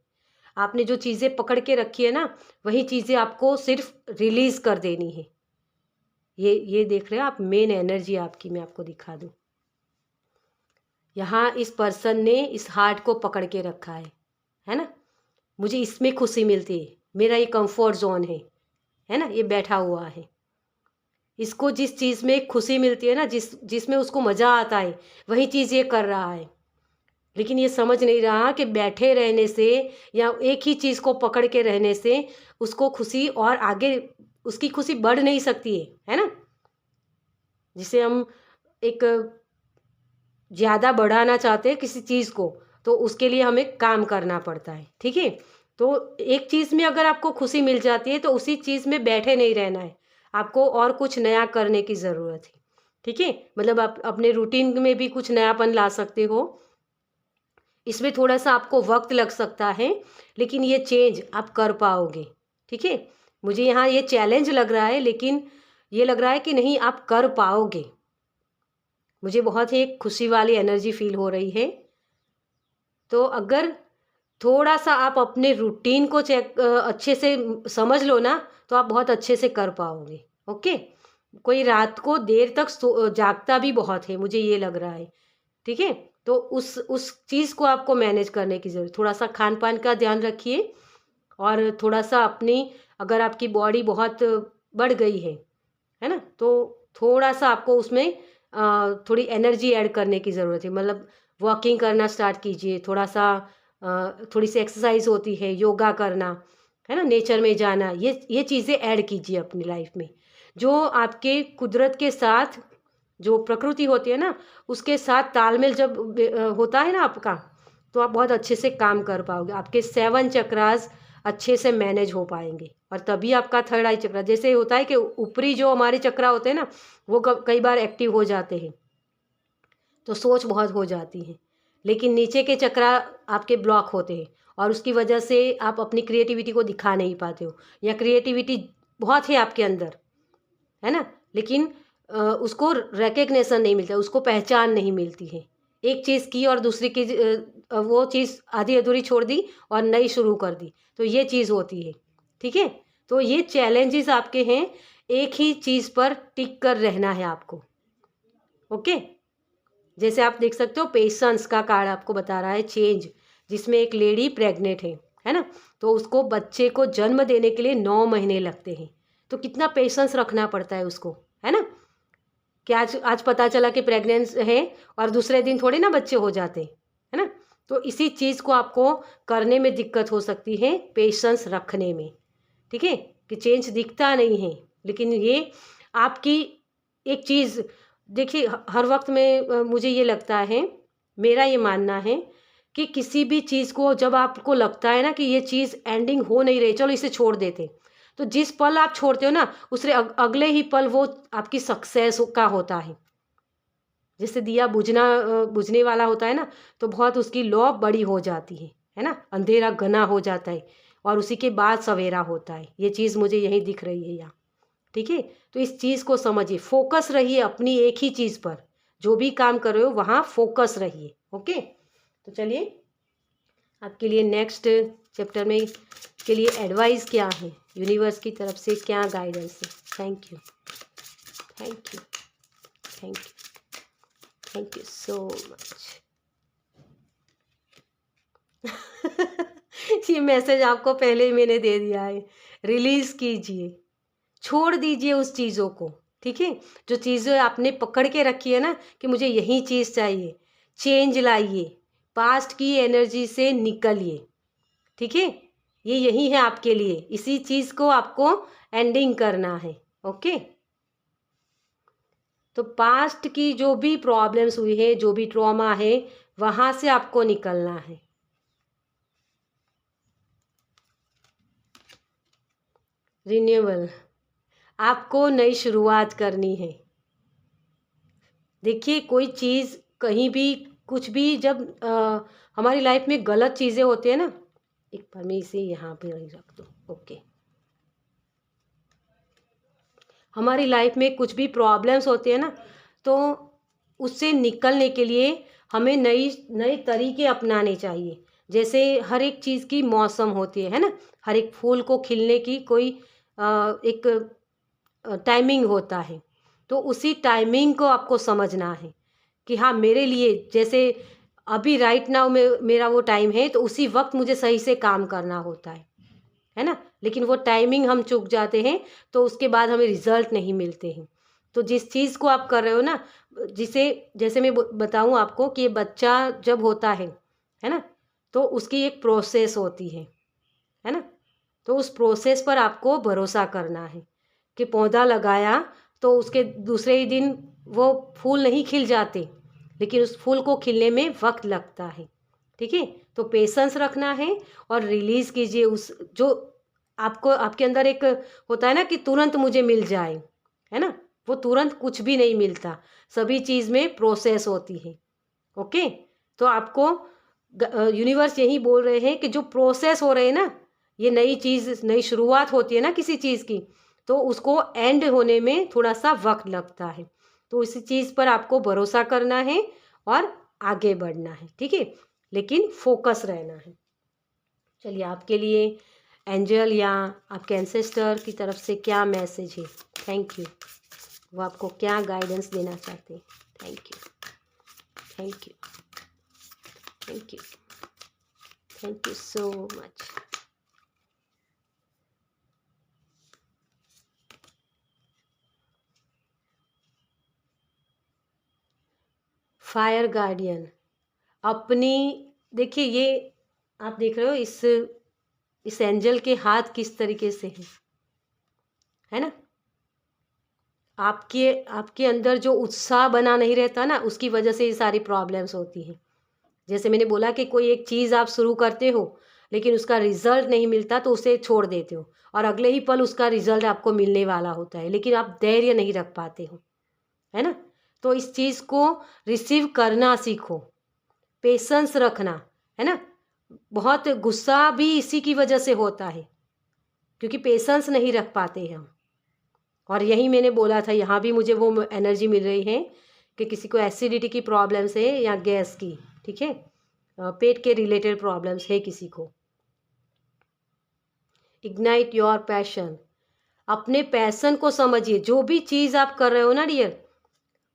आपने जो चीज़ें पकड़ के रखी है ना, वही चीज़ें आपको सिर्फ रिलीज़ कर देनी है। ये देख रहे हैं आप, मेन एनर्जी आपकी मैं आपको दिखा दूँ। यहाँ इस पर्सन ने इस हार्ट को पकड़ के रखा है ना? मुझे इसमें खुशी मिलती है, मेरा ये कंफर्ट जोन है ना? ये बैठा हुआ है। इसको जिस चीज़ में खुशी मिलती है ना, जिसमें उसको मज़ा आता है, वही चीज़ ये कर रहा है। लेकिन ये समझ नहीं रहा कि बैठे रहने से या एक ही चीज़ को पकड़ के रहने से उसको खुशी और आगे उसकी खुशी बढ़ नहीं सकती है ना? जिसे हम एक ज़्यादा बढ़ाना चाहते हैं किसी चीज़ को, तो उसके लिए हमें काम करना पड़ता है, ठीक है? तो एक चीज़ में अगर आपको खुशी मिल जाती है, तो उसी चीज़ में बैठे नहीं रहना है, आपको और कुछ नया करने की ज़रूरत है, ठीक है? मतलब आप अपने रूटीन में भी कुछ नयापन ला सकते हो। इसमें थोड़ा-सा आपको वक्त लग सकता है, लेकिन ये चेंज आप कर पाओगे, ठीक है? मुझे यहाँ ये चैलेंज लग रहा है, लेकिन ये लग रहा है कि नहीं, आप कर पाओगे। मुझे बहुत ही एक खुशी वाली एनर्जी फील हो रही है। तो अगर थोड़ा-सा आप अपने रूटीन को अच्छे से समझ लो ना, तो आप बहुत अच्छे से कर पाओगे, ओके? कोई रात को देर तक जागता भी बहुत है, मुझे ये लग रहा है, ठीक है? तो उस चीज़ को आपको मैनेज करने की ज़रूरत, थोड़ा-सा खान-पान का ध्यान रखिए और थोड़ा-सा अपनी, अगर आपकी बॉडी बहुत बढ़ गई है ना? तो थोड़ा-सा आपको उसमें थोड़ी एनर्जी ऐड करने की ज़रूरत है। मतलब वॉकिंग करना स्टार्ट कीजिए, थोड़ा-सा थोड़ी सी एक्सरसाइज होती है, योगा करना, है ना? नेचर में जाना, ये चीज़ें ऐड कीजिए अपनी लाइफ में। जो आपके कुदरत के साथ, जो प्रकृति होती है ना, उसके साथ तालमेल जब होता है ना आपका, तो आप बहुत अच्छे से काम कर पाओगे। आपके 7 चक्रास अच्छे से मैनेज हो पाएँगे और तभी आपका थर्ड आई चक्र, जैसे होता है कि ऊपरी जो हमारे चक्रा होते हैं ना, वो कई बार एक्टिव हो जाते हैं, तो सोच बहुत हो जाती है। लेकिन नीचे के चक्रा आपके ब्लॉक होते हैं और उसकी वजह से आप अपनी क्रिएटिविटी को दिखा नहीं पाते हो, या क्रिएटिविटी बहुत है आपके अंदर, है ना? लेकिन उसको रिकग्निशन नहीं मिलता, उसको पहचान नहीं मिलती है। एक चीज़ की और दूसरी की वो चीज़ आधी अधूरी छोड़ दी और नई शुरू कर दी, तो ये चीज़ होती है, ठीक है? तो ये चैलेंजेस आपके हैं, एक ही चीज़ पर टिक कर रहना है आपको, ओके? जैसे आप देख सकते हो, पेशेंस का कार्ड आपको बता रहा है चेंज, जिसमें एक लेडी प्रेग्नेंट है, है ना। तो उसको बच्चे को जन्म देने के लिए 9 महीने लगते हैं, तो कितना पेशेंस रखना पड़ता है उसको, है ना। कि आज आज पता चला कि प्रेग्नेंस है और दूसरे दिन थोड़े ना बच्चे हो जाते, है ना। तो इसी चीज़ को आपको करने में दिक्कत हो सकती है, पेशेंस रखने में, ठीक है। कि चेंज दिखता नहीं है, लेकिन ये आपकी एक चीज़ देखिए, हर वक्त में मुझे ये लगता है, मेरा ये मानना है कि किसी भी चीज़ को जब आपको लगता है ना कि ये चीज़ एंडिंग हो नहीं रही, चलो इसे छोड़ देते, तो जिस पल आप छोड़ते हो ना, उससे अगले ही पल वो आपकी सक्सेस का होता है। जैसे दिया बुझने वाला होता है ना, तो बहुत उसकी लौ बड़ी हो जाती है ना, अंधेरा घना हो जाता है और उसी के बाद सवेरा होता है। ये चीज़ मुझे यही दिख रही है यहाँ, ठीक है। तो इस चीज़ को समझिए, फोकस रहिए अपनी एक ही चीज़ पर, जो भी काम कर रहे हो वहाँ फोकस रहिए, ओके। तो चलिए आपके लिए नेक्स्ट चैप्टर में के लिए एडवाइस क्या है, यूनिवर्स की तरफ से क्या गाइडेंस है। Thank you, thank you, thank you, thank you so much. ये मैसेज आपको पहले ही मैंने दे दिया है, रिलीज़ कीजिए, छोड़ दीजिए उस चीज़ों को, ठीक है। जो चीज़ें आपने पकड़ के रखी है ना कि मुझे यही चीज़ चाहिए, चेंज लाइए, पास्ट की एनर्जी से निकलिए, ठीक है। ये यही है आपके लिए, इसी चीज़ को आपको एंडिंग करना है, ओके। तो पास्ट की जो भी प्रॉब्लम्स हुई है, जो भी ट्रॉमा है, वहाँ से आपको निकलना है। रिन्यूअल, आपको नई शुरुआत करनी है। देखिए, कोई चीज़ कहीं भी कुछ भी जब हमारी लाइफ में गलत चीज़ें होती है ना, एक बार मैं इसे यहाँ पे रख दूँ, ओके। हमारी लाइफ में कुछ भी प्रॉब्लम्स होती है ना, तो उससे निकलने के लिए हमें नई नए तरीके अपनाने चाहिए। जैसे हर एक चीज़ की मौसम होती है ना, हर एक फूल को खिलने की कोई एक टाइमिंग होता है। तो उसी टाइमिंग को आपको समझना है कि हाँ, मेरे लिए जैसे अभी राइट नाउ में मेरा वो टाइम है, तो उसी वक्त मुझे सही से काम करना होता है ना। लेकिन वो टाइमिंग हम चूक जाते हैं, तो उसके बाद हमें रिजल्ट नहीं मिलते हैं। तो जिस चीज़ को आप कर रहे हो ना, जिसे जैसे मैं बताऊं आपको कि बच्चा जब होता है ना, तो उसकी एक प्रोसेस होती है ना। तो उस प्रोसेस पर आपको भरोसा करना है कि पौधा लगाया तो उसके दूसरे ही दिन वो फूल नहीं खिल जाते, लेकिन उस फूल को खिलने में वक्त लगता है, ठीक है। तो पेशेंस रखना है और रिलीज़ कीजिए उस जो आपको आपके अंदर एक होता है ना कि तुरंत मुझे मिल जाए, है ना। वो तुरंत कुछ भी नहीं मिलता, सभी चीज़ में प्रोसेस होती है, ओके। तो आपको यूनिवर्स यही बोल रहे हैं कि जो प्रोसेस हो रहे हैं ना, ये नई चीज़ नई शुरुआत होती है ना किसी चीज़ की, तो उसको एंड होने में थोड़ा सा वक्त लगता है। तो इसी चीज़ पर आपको भरोसा करना है और आगे बढ़ना है, ठीक है। लेकिन फोकस रहना है। चलिए आपके लिए एंजल या आपके एंसेस्टर की तरफ से क्या मैसेज है, थैंक यू। वो आपको क्या गाइडेंस देना चाहते हैं, thank you, thank you, thank you, thank you so much. Fire guardian अपनी, देखिए ये आप देख रहे हो इस एंजल के हाथ किस तरीके से है ना। आपके आपके अंदर जो उत्साह बना नहीं रहता ना, उसकी वजह से ये सारी प्रॉब्लम्स होती हैं। जैसे मैंने बोला कि कोई एक चीज़ आप शुरू करते हो, लेकिन उसका रिजल्ट नहीं मिलता तो उसे छोड़ देते हो, और अगले ही पल उसका रिजल्ट आपको मिलने वाला होता है, लेकिन आप धैर्य नहीं रख पाते हो, है ना। तो इस चीज़ को रिसीव करना सीखो, पेशेंस रखना, है ना। बहुत गुस्सा भी इसी की वजह से होता है, क्योंकि पेशेंस नहीं रख पाते हैं हम। और यही मैंने बोला था, यहाँ भी मुझे वो एनर्जी मिल रही है कि किसी को एसिडिटी की प्रॉब्लम्स है या गैस की, ठीक है, पेट के रिलेटेड प्रॉब्लम्स है किसी को। इग्नाइट योर पैशन, अपने पैशन को समझिए। जो भी चीज़ आप कर रहे हो ना डियर,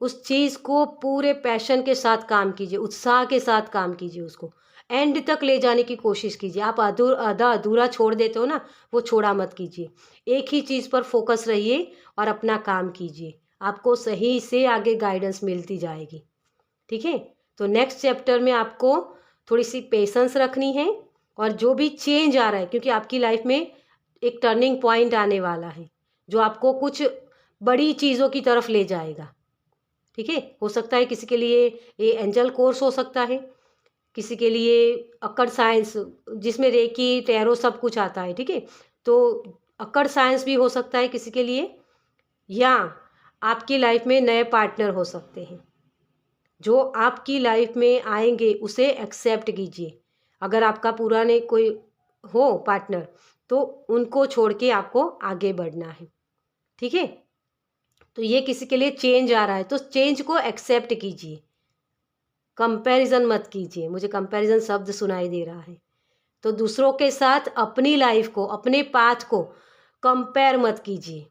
उस चीज़ को पूरे पैशन के साथ काम कीजिए, उत्साह के साथ काम कीजिए, उसको एंड तक ले जाने की कोशिश कीजिए। आप आधा अधूरा छोड़ देते हो ना, वो छोड़ा मत कीजिए। एक ही चीज़ पर फोकस रहिए और अपना काम कीजिए, आपको सही से आगे गाइडेंस मिलती जाएगी। ठीक है, तो नेक्स्ट चैप्टर में आपको थोड़ी सी पेशेंस रखनी है, और जो भी चेंज आ रहा है, क्योंकि आपकी लाइफ में एक टर्निंग पॉइंट आने वाला है जो आपको कुछ बड़ी चीज़ों की तरफ ले जाएगा। ठीक है, हो सकता है किसी के लिए ये एंजल कोर्स हो सकता है, किसी के लिए अक्कड़ साइंस जिसमें रेकी टैरो सब कुछ आता है। ठीक है, तो अक्कड़ साइंस भी हो सकता है किसी के लिए, या आपकी लाइफ में नए पार्टनर हो सकते हैं जो आपकी लाइफ में आएंगे, उसे एक्सेप्ट कीजिए। अगर आपका पुराने कोई हो पार्टनर तो उनको छोड़ के आपको आगे बढ़ना है। ठीक है, तो ये किसी के लिए चेंज आ रहा है तो चेंज को एक्सेप्ट कीजिए, कंपैरिजन मत कीजिए। मुझे कंपैरिजन शब्द सुनाई दे रहा है, तो दूसरों के साथ अपनी लाइफ को, अपने पाथ को कंपेयर मत कीजिए।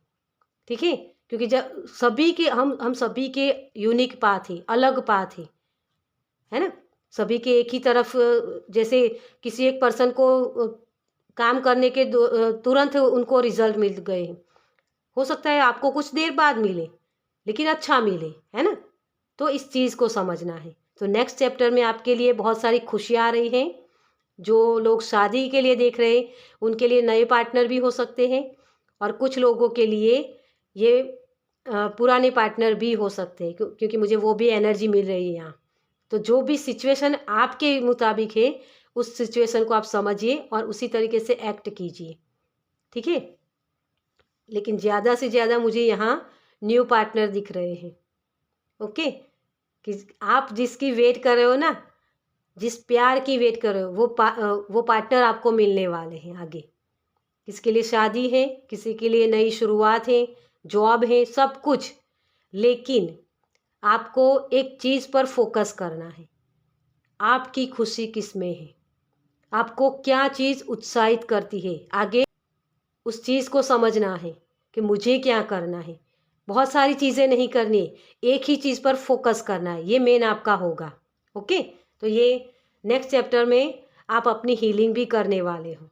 ठीक है, क्योंकि जब सभी के हम सभी के यूनिक पाथ है, अलग पाथ है ना। सभी के एक ही तरफ, जैसे किसी एक पर्सन को काम करने के तुरंत उनको रिजल्ट मिल गए हैं, हो सकता है आपको कुछ देर बाद मिले लेकिन अच्छा मिले, है ना। तो इस चीज़ को समझना है। तो नेक्स्ट चैप्टर में आपके लिए बहुत सारी खुशियाँ आ रही हैं। जो लोग शादी के लिए देख रहे हैं उनके लिए नए पार्टनर भी हो सकते हैं, और कुछ लोगों के लिए ये पुराने पार्टनर भी हो सकते हैं, क्योंकि मुझे वो भी एनर्जी मिल रही है यहाँ। तो जो भी सिचुएशन आपके मुताबिक है उस सिचुएशन को आप समझिए और उसी तरीके से एक्ट कीजिए। ठीक है, लेकिन ज़्यादा से ज़्यादा मुझे यहाँ न्यू पार्टनर दिख रहे हैं। ओके, कि आप जिसकी वेट कर रहे हो ना, जिस प्यार की वेट कर रहे हो, वो पार्टनर आपको मिलने वाले हैं आगे। किसके लिए शादी है, किसी के लिए नई शुरुआत है, जॉब है, सब कुछ। लेकिन आपको एक चीज़ पर फोकस करना है, आपकी खुशी किस में है, आपको क्या चीज़ उत्साहित करती है, आगे उस चीज़ को समझना है कि मुझे क्या करना है। बहुत सारी चीज़ें नहीं करनी, एक ही चीज़ पर फोकस करना है, ये मेन आपका होगा। ओके, तो ये नेक्स्ट चैप्टर में आप अपनी हीलिंग भी करने वाले हो।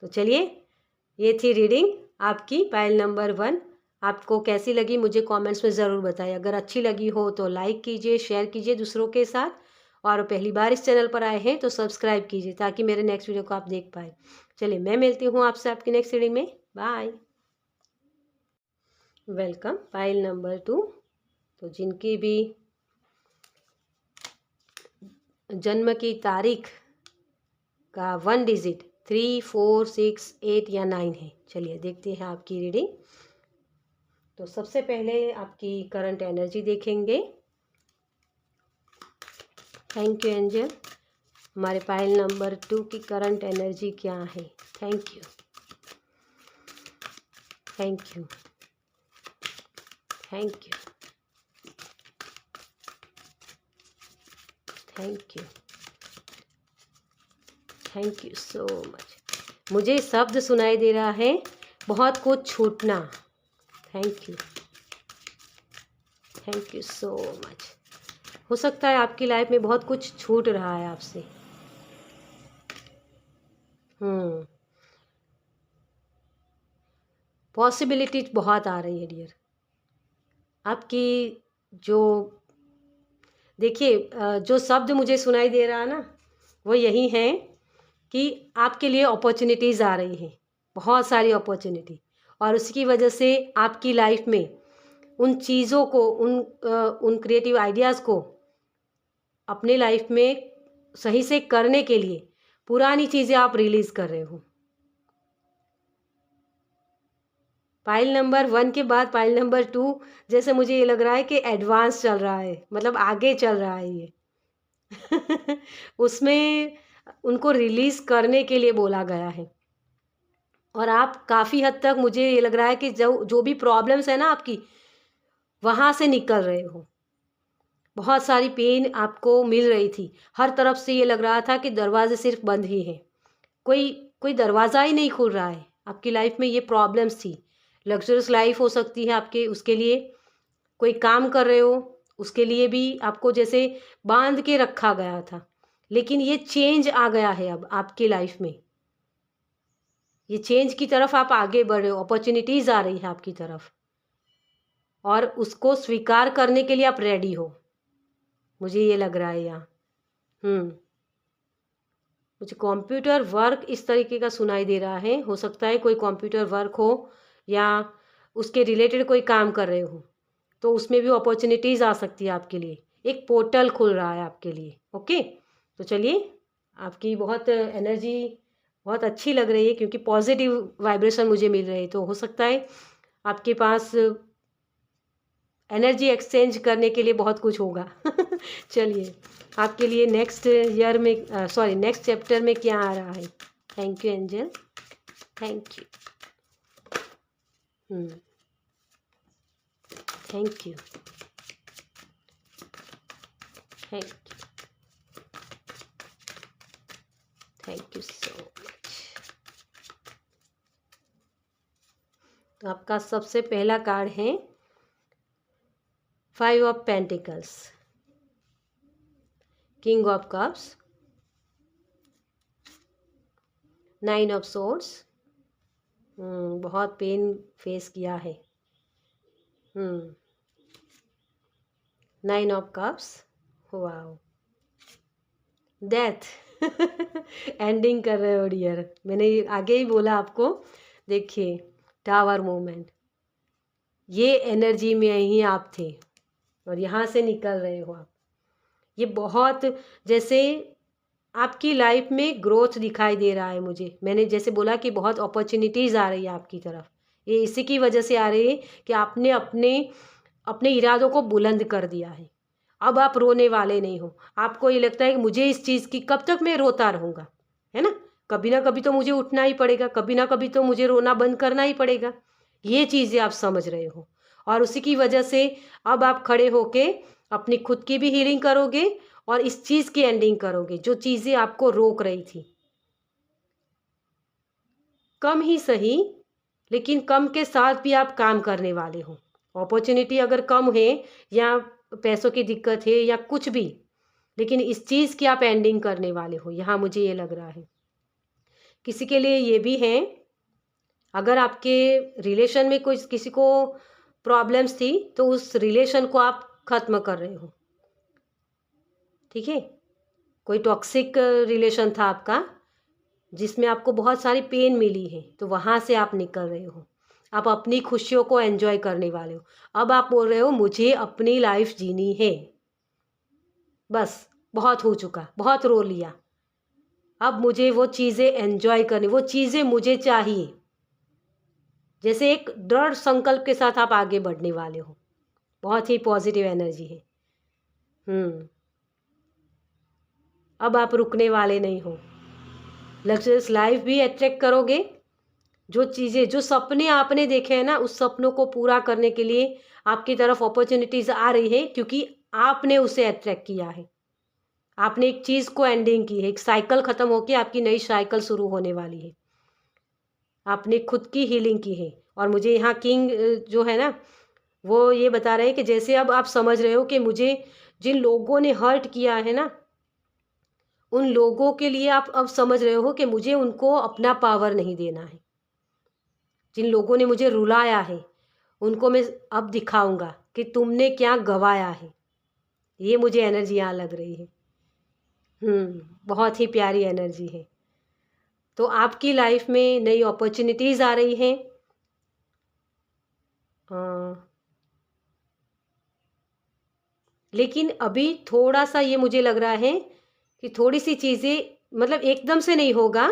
तो चलिए, ये थी रीडिंग आपकी पाइल नंबर 1। आपको कैसी लगी मुझे कमेंट्स में ज़रूर बताइए। अगर अच्छी लगी हो तो लाइक कीजिए, शेयर कीजिए दूसरों के साथ, और पहली बार इस चैनल पर आए हैं तो सब्सक्राइब कीजिए ताकि मेरे नेक्स्ट वीडियो को आप देख पाए। चलिए, मैं मिलती हूँ आपसे आपकी नेक्स्ट रीडिंग में। बाय। Welcome pile number 2। तो जिनकी भी जन्म की तारीख का 1 डिजिट 3, 4, 6, 8 या 9 है, चलिए देखते हैं आपकी रीडिंग। तो सबसे पहले आपकी करंट एनर्जी देखेंगे। Thank you angel. हमारे पाइल नंबर 2 की करंट एनर्जी क्या है? Thank you, thank you, thank you, thank you, thank you so much. मुझे शब्द सुनाई दे रहा है, बहुत कुछ छूटना। Thank you, thank you so much. हो सकता है आपकी लाइफ में बहुत कुछ छूट रहा है आपसे। पॉसिबिलिटीज बहुत आ रही है डियर आपकी। जो देखिए, जो शब्द मुझे सुनाई दे रहा है ना, वो यही है कि आपके लिए अपॉर्चुनिटीज़ आ रही हैं, बहुत सारी अपॉर्चुनिटी, और उसकी वजह से आपकी लाइफ में उन चीज़ों को, उन क्रिएटिव आइडियाज़ को अपने लाइफ में सही से करने के लिए पुरानी चीज़ें आप रिलीज़ कर रहे हो। पाइल नंबर 1 के बाद पाइल नंबर 2 जैसे मुझे ये लग रहा है कि एडवांस चल रहा है, मतलब आगे चल रहा है ये उसमें उनको रिलीज़ करने के लिए बोला गया है, और आप काफ़ी हद तक मुझे ये लग रहा है कि जो भी प्रॉब्लम्स है ना आपकी, वहाँ से निकल रहे हो। बहुत सारी पेन आपको मिल रही थी, हर तरफ से ये लग रहा था कि दरवाजे सिर्फ बंद ही हैं, कोई दरवाज़ा ही नहीं खुल रहा है। आपकी लाइफ में ये प्रॉब्लम्स थी। लग्जरियस लाइफ हो सकती है आपके, उसके लिए कोई काम कर रहे हो, उसके लिए भी आपको जैसे बांध के रखा गया था, लेकिन ये चेंज आ गया है अब आपकी लाइफ में, ये चेंज की तरफ आप आगे बढ़ रहे हो, अपॉर्चुनिटीज़ आ रही है आपकी तरफ और उसको स्वीकार करने के लिए आप रेडी हो, मुझे ये लग रहा है यहाँ। मुझे कंप्यूटर वर्क इस तरीके का सुनाई दे रहा है, हो सकता है कोई कंप्यूटर वर्क हो या उसके रिलेटेड कोई काम कर रहे हो, तो उसमें भी अपॉर्चुनिटीज़ आ सकती है आपके लिए, एक पोर्टल खुल रहा है आपके लिए। ओके, तो चलिए, आपकी बहुत एनर्जी बहुत अच्छी लग रही है क्योंकि पॉजिटिव वाइब्रेशन मुझे मिल रही है, तो हो सकता है आपके पास एनर्जी एक्सचेंज करने के लिए बहुत कुछ होगा। चलिए, आपके लिए नेक्स्ट ईयर में नेक्स्ट चैप्टर में क्या आ रहा है। Thank you angel, thank you. Thank you, thank you, thank you so much. तो आपका सबसे पहला कार्ड है 5 of pentacles, king of cups, 9 of swords. बहुत पेन फेस किया है। 9 of cups, wow, death. Ending कर रहे हो डियर, मैंने आगे ही बोला आपको। देखिए, टावर मूवमेंट, ये एनर्जी में ही आप थे और यहाँ से निकल रहे हो आप। ये बहुत, जैसे आपकी लाइफ में ग्रोथ दिखाई दे रहा है मुझे। मैंने जैसे बोला कि बहुत अपॉर्चुनिटीज़ आ रही है आपकी तरफ, ये इसी की वजह से आ रही है कि आपने अपने अपने इरादों को बुलंद कर दिया है। अब आप रोने वाले नहीं हो। आपको ये लगता है कि मुझे इस चीज़ की, कब तक मैं रोता रहूँगा, है ना? कभी ना कभी तो मुझे उठना ही पड़ेगा, कभी ना कभी तो मुझे रोना बंद करना ही पड़ेगा। ये चीज़ें आप समझ रहे हो और उसी की वजह से अब आप खड़े होके अपनी खुद की भी हीलिंग करोगे और इस चीज़ की एंडिंग करोगे जो चीज़ें आपको रोक रही थी। कम ही सही, लेकिन कम के साथ भी आप काम करने वाले हो। अपॉर्चुनिटी अगर कम है या पैसों की दिक्कत है या कुछ भी, लेकिन इस चीज़ की आप एंडिंग करने वाले हो, यहाँ मुझे ये लग रहा है। किसी के लिए ये भी है, अगर आपके रिलेशन में कोई किसी को प्रॉब्लम्स थी तो उस रिलेशन को आप ख़त्म कर रहे हो, ठीक है? कोई टॉक्सिक रिलेशन था आपका जिसमें आपको बहुत सारी पेन मिली है, तो वहाँ से आप निकल रहे हो। आप अपनी खुशियों को एंजॉय करने वाले हो। अब आप बोल रहे हो मुझे अपनी लाइफ जीनी है, बस बहुत हो चुका, बहुत रो लिया, अब मुझे वो चीज़ें एंजॉय करनी, वो चीज़ें मुझे चाहिए। जैसे एक दृढ़ संकल्प के साथ आप आगे बढ़ने वाले हो। बहुत ही पॉजिटिव एनर्जी है। अब आप रुकने वाले नहीं हो। लग्जरियस लाइफ भी अट्रैक्ट करोगे। जो चीज़ें, जो सपने आपने देखे हैं ना, उस सपनों को पूरा करने के लिए आपकी तरफ अपॉर्चुनिटीज़ आ रही है क्योंकि आपने उसे अट्रैक्ट किया है। आपने एक चीज़ को एंडिंग की है, एक साइकिल ख़त्म होकर आपकी नई साइकिल शुरू होने वाली है। आपने खुद की हीलिंग की है और मुझे यहाँ किंग जो है ना, वो ये बता रहे हैं कि जैसे अब आप समझ रहे हो कि मुझे जिन लोगों ने हर्ट किया है ना, उन लोगों के लिए आप अब समझ रहे हो कि मुझे उनको अपना पावर नहीं देना है। जिन लोगों ने मुझे रुलाया है उनको मैं अब दिखाऊंगा कि तुमने क्या गवाया है। ये मुझे एनर्जी यहाँ लग रही है। बहुत ही प्यारी एनर्जी है। तो आपकी लाइफ में नई अपॉर्चुनिटीज़ आ रही हैं। लेकिन अभी थोड़ा सा ये मुझे लग रहा है कि थोड़ी सी चीज़ें, मतलब एकदम से नहीं होगा,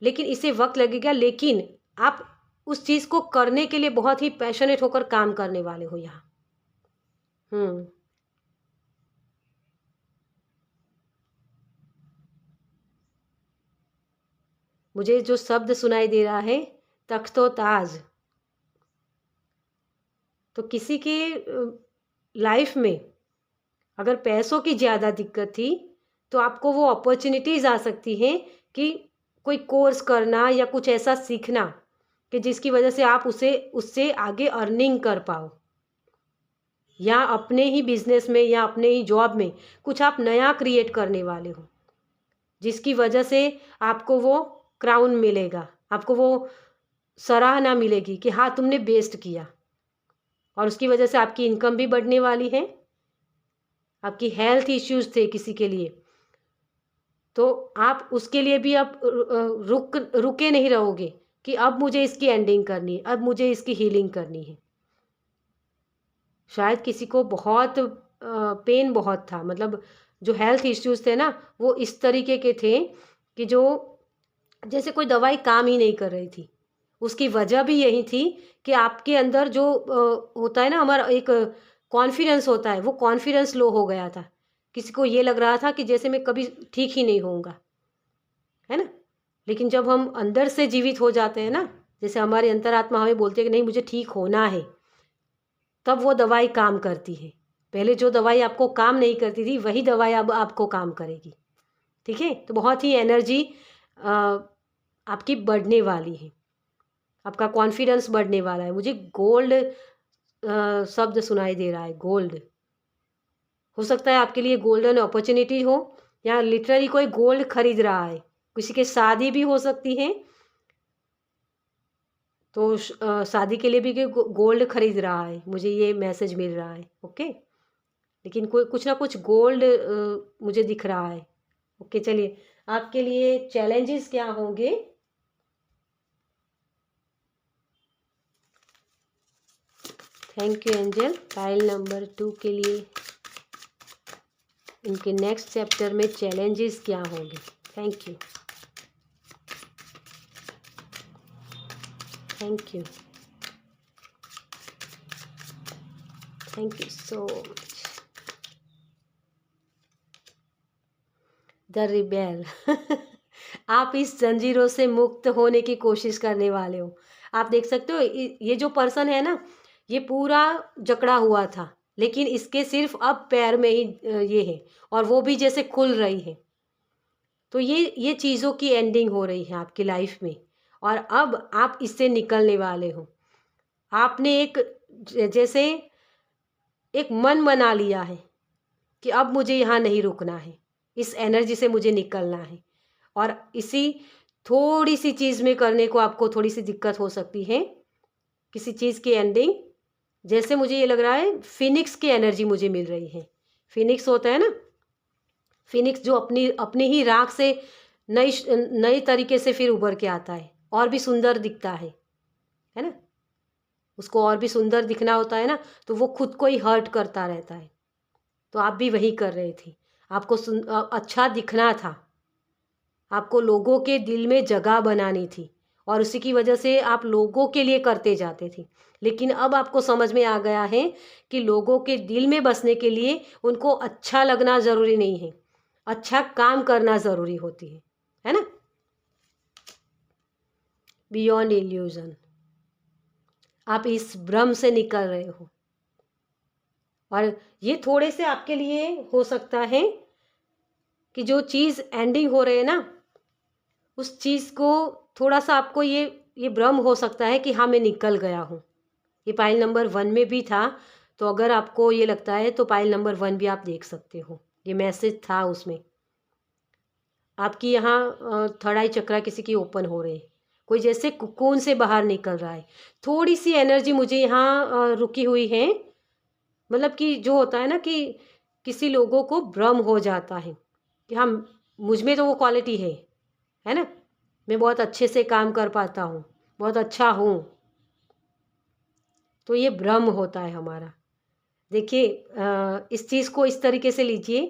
लेकिन इसे वक्त लगेगा। लेकिन आप उस चीज़ को करने के लिए बहुत ही पैशनेट होकर काम करने वाले हो यहाँ। मुझे जो शब्द सुनाई दे रहा है, तख्तो ताज, तो किसी की लाइफ में अगर पैसों की ज़्यादा दिक्कत थी तो आपको वो अपॉर्चुनिटीज़ आ सकती हैं कि कोई कोर्स करना या कुछ ऐसा सीखना कि जिसकी वजह से आप उससे आगे अर्निंग कर पाओ। या अपने ही बिजनेस में या अपने ही जॉब में कुछ आप नया क्रिएट करने वाले हो, जिसकी वजह से आपको वो क्राउन मिलेगा, आपको वो सराहना मिलेगी कि हाँ तुमने बेस्ट किया, और उसकी वजह से आपकी इनकम भी बढ़ने वाली है। आपकी हेल्थ इश्यूज थे किसी के लिए, तो आप उसके लिए भी अब रुके नहीं रहोगे कि अब मुझे इसकी एंडिंग करनी है, अब मुझे इसकी हीलिंग करनी है। शायद किसी को बहुत पेन बहुत था, मतलब जो हेल्थ इश्यूज थे ना वो इस तरीके के थे कि जो जैसे कोई दवाई काम ही नहीं कर रही थी। उसकी वजह भी यही थी कि आपके अंदर जो होता है ना, हमारा एक कॉन्फिडेंस होता है, वो कॉन्फिडेंस लो हो गया था। किसी को ये लग रहा था कि जैसे मैं कभी ठीक ही नहीं होऊंगा, है ना। लेकिन जब हम अंदर से जीवित हो जाते हैं ना, जैसे हमारी अंतरात्मा हमें बोलती है कि नहीं मुझे ठीक होना है, तब वो दवाई काम करती है। पहले जो दवाई आपको काम नहीं करती थी वही दवाई अब आपको काम करेगी। ठीक है, तो बहुत ही एनर्जी आपकी बढ़ने वाली है, आपका कॉन्फिडेंस बढ़ने वाला है। मुझे गोल्ड शब्द सुनाई दे रहा है, गोल्ड। हो सकता है आपके लिए गोल्डन अपॉर्चुनिटी हो, या लिटरली कोई गोल्ड खरीद रहा है, किसी के शादी भी हो सकती है, तो शादी के लिए भी गोल्ड खरीद रहा है, मुझे ये मैसेज मिल रहा है। ओके, लेकिन कोई कुछ ना कुछ गोल्ड मुझे दिख रहा है। ओके, चलिए आपके लिए चैलेंजेस क्या होंगे। Thank you angel. File number 2 के लिए इनके नेक्स्ट चैप्टर में चैलेंजेस क्या होंगे। Thank you, thank you, thank you so much. The rebel आप इस जंजीरों से मुक्त होने की कोशिश करने वाले हो। आप देख सकते हो ये जो पर्सन है ना, ये पूरा जकड़ा हुआ था, लेकिन इसके सिर्फ अब पैर में ही ये है, और वो भी जैसे खुल रही है। तो ये चीज़ों की एंडिंग हो रही है आपकी लाइफ में, और अब आप इससे निकलने वाले हो। आपने एक जैसे एक मन बना लिया है कि अब मुझे यहाँ नहीं रुकना है, इस एनर्जी से मुझे निकलना है। और इसी थोड़ी सी चीज़ में करने को आपको थोड़ी सी दिक्कत हो सकती है, किसी चीज़ की एंडिंग। जैसे मुझे ये लग रहा है फिनिक्स की एनर्जी मुझे मिल रही है। फिनिक्स होता है ना, फिनिक्स जो अपनी अपनी ही राख से नई नई तरीके से फिर उभर के आता है, और भी सुंदर दिखता है ना। उसको और भी सुंदर दिखना होता है ना, तो वो खुद को ही हर्ट करता रहता है। तो आप भी वही कर रहे थे, आपको अच्छा दिखना था, आपको लोगों के दिल में जगह बनानी थी, और उसी की वजह से आप लोगों के लिए करते जाते थे। लेकिन अब आपको समझ में आ गया है कि लोगों के दिल में बसने के लिए उनको अच्छा लगना ज़रूरी नहीं है, अच्छा काम करना ज़रूरी होती है ना। बियॉन्ड इल्यूजन, आप इस भ्रम से निकल रहे हो, और ये थोड़े से आपके लिए हो सकता है कि जो चीज़ एंडिंग हो रहे है ना, उस चीज़ को थोड़ा सा आपको ये भ्रम हो सकता है कि हाँ मैं निकल गया हूँ। ये पाइल नंबर 1 में भी था, तो अगर आपको ये लगता है तो पाइल नंबर 1 भी आप देख सकते हो, ये मैसेज था उसमें। आपकी यहाँ थर्ड आई चक्रा किसी की ओपन हो रही है, कोई जैसे कुकून से बाहर निकल रहा है। थोड़ी सी एनर्जी मुझे यहाँ रुकी हुई है, मतलब कि जो होता है ना कि किसी लोगों को भ्रम हो जाता है कि हाँ मुझ में तो वो क्वालिटी है ना, मैं बहुत अच्छे से काम कर पाता हूँ, बहुत अच्छा हूँ। तो ये भ्रम होता है हमारा। देखिए इस चीज़ को इस तरीके से लीजिए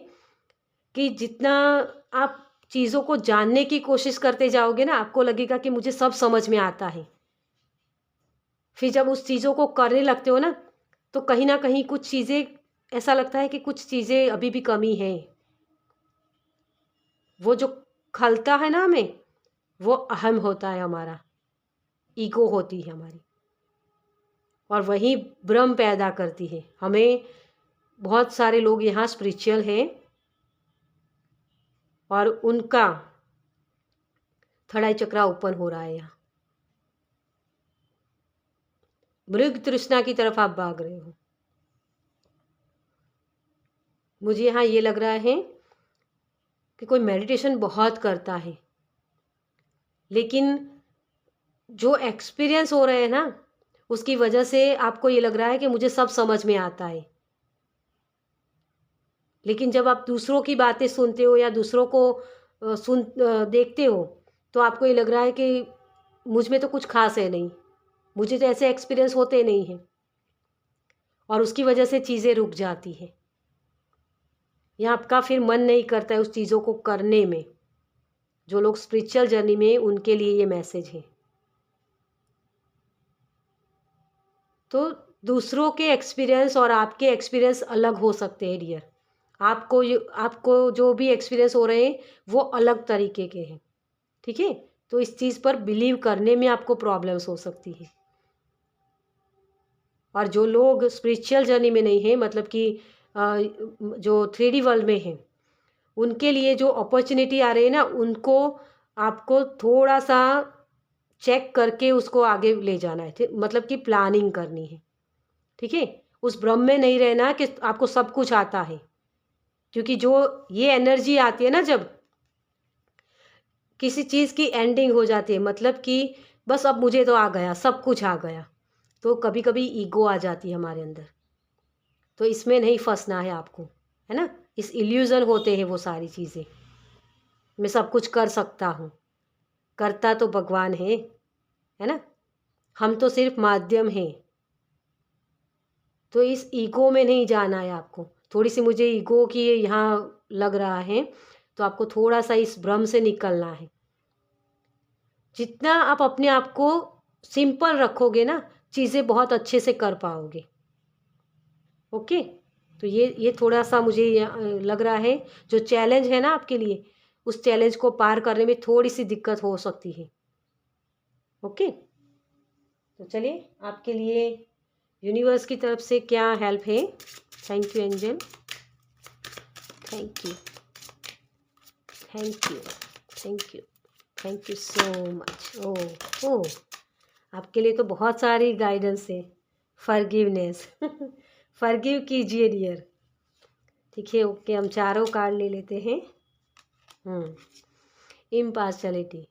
कि जितना आप चीज़ों को जानने की कोशिश करते जाओगे ना, आपको लगेगा कि मुझे सब समझ में आता है। फिर जब उस चीज़ों को करने लगते हो ना, तो कहीं ना कहीं कुछ चीज़ें ऐसा लगता है कि कुछ चीज़ें अभी भी कमी है। वो जो खलता है ना हमें, वो अहम होता है, हमारा ईगो होती है हमारी, और वही भ्रम पैदा करती है हमें। बहुत सारे लोग यहाँ स्पिरिचुअल हैं, और उनका थर्ड आई चक्रा ओपन हो रहा है। यहाँ मृग तृष्णा की तरफ आप भाग रहे हो, मुझे यहाँ ये लग रहा है कि कोई मेडिटेशन बहुत करता है, लेकिन जो एक्सपीरियंस हो रहे हैं ना, उसकी वजह से आपको ये लग रहा है कि मुझे सब समझ में आता है। लेकिन जब आप दूसरों की बातें सुनते हो या दूसरों को देखते हो, तो आपको ये लग रहा है कि मुझ में तो कुछ ख़ास है नहीं, मुझे तो ऐसे एक्सपीरियंस होते नहीं हैं, और उसकी वजह से चीज़ें रुक जाती हैं, या आपका फिर मन नहीं करता है उस चीज़ों को करने में। जो लोग स्पिरिचुअल जर्नी में, उनके लिए ये मैसेज है। तो दूसरों के एक्सपीरियंस और आपके एक्सपीरियंस अलग हो सकते हैं डियर। आपको जो भी एक्सपीरियंस हो रहे हैं वो अलग तरीके के हैं, ठीक है? तो इस चीज़ पर बिलीव करने में आपको प्रॉब्लम्स हो सकती है। और जो लोग स्पिरिचुअल जर्नी में नहीं हैं, मतलब कि जो 3D वर्ल्ड में हैं, उनके लिए जो अपॉर्चुनिटी आ रही है ना, उनको आपको थोड़ा-सा चेक करके उसको आगे ले जाना है, मतलब कि प्लानिंग करनी है, ठीक है? उस भ्रम में नहीं रहना कि आपको सब कुछ आता है, क्योंकि जो ये एनर्जी आती है ना, जब किसी चीज़ की एंडिंग हो जाती है, मतलब कि बस अब मुझे तो आ गया, सब कुछ आ गया, तो कभी-कभी ईगो आ जाती है हमारे अंदर। तो इसमें नहीं फँसना है आपको, है ना? इस इल्यूज़न होते हैं वो सारी चीज़ें। मैं सब कुछ कर सकता हूँ, करता तो भगवान है ना? हम तो सिर्फ़ माध्यम हैं। तो इस ईगो में नहीं जाना है आपको। थोड़ी-सी मुझे ईगो की यहाँ लग रहा है, तो आपको थोड़ा-सा इस भ्रम से निकलना है। जितना आप अपने आप को सिंपल रखोगे ना, चीज़ें बहुत अच्छे से कर पाओगे। ओके? तो ये थोड़ा-सा मुझे लग रहा है, जो चैलेंज है ना आपके लिए, उस चैलेंज को पार करने में थोड़ी-सी दिक्कत हो सकती है। ओके? तो चलिए, आपके लिए यूनिवर्स की तरफ से क्या हेल्प है? Thank you angel, thank you, thank you, thank you, thank you so much. Oh! Oh! आपके लिए तो बहुत सारी गाइडेंस है। फॉरगिवनेस फॉरगिव कीजिए डियर। ठीक है, ओके, हम चारों कार्ड ले लेते हैं। इम्पार्शलिटी।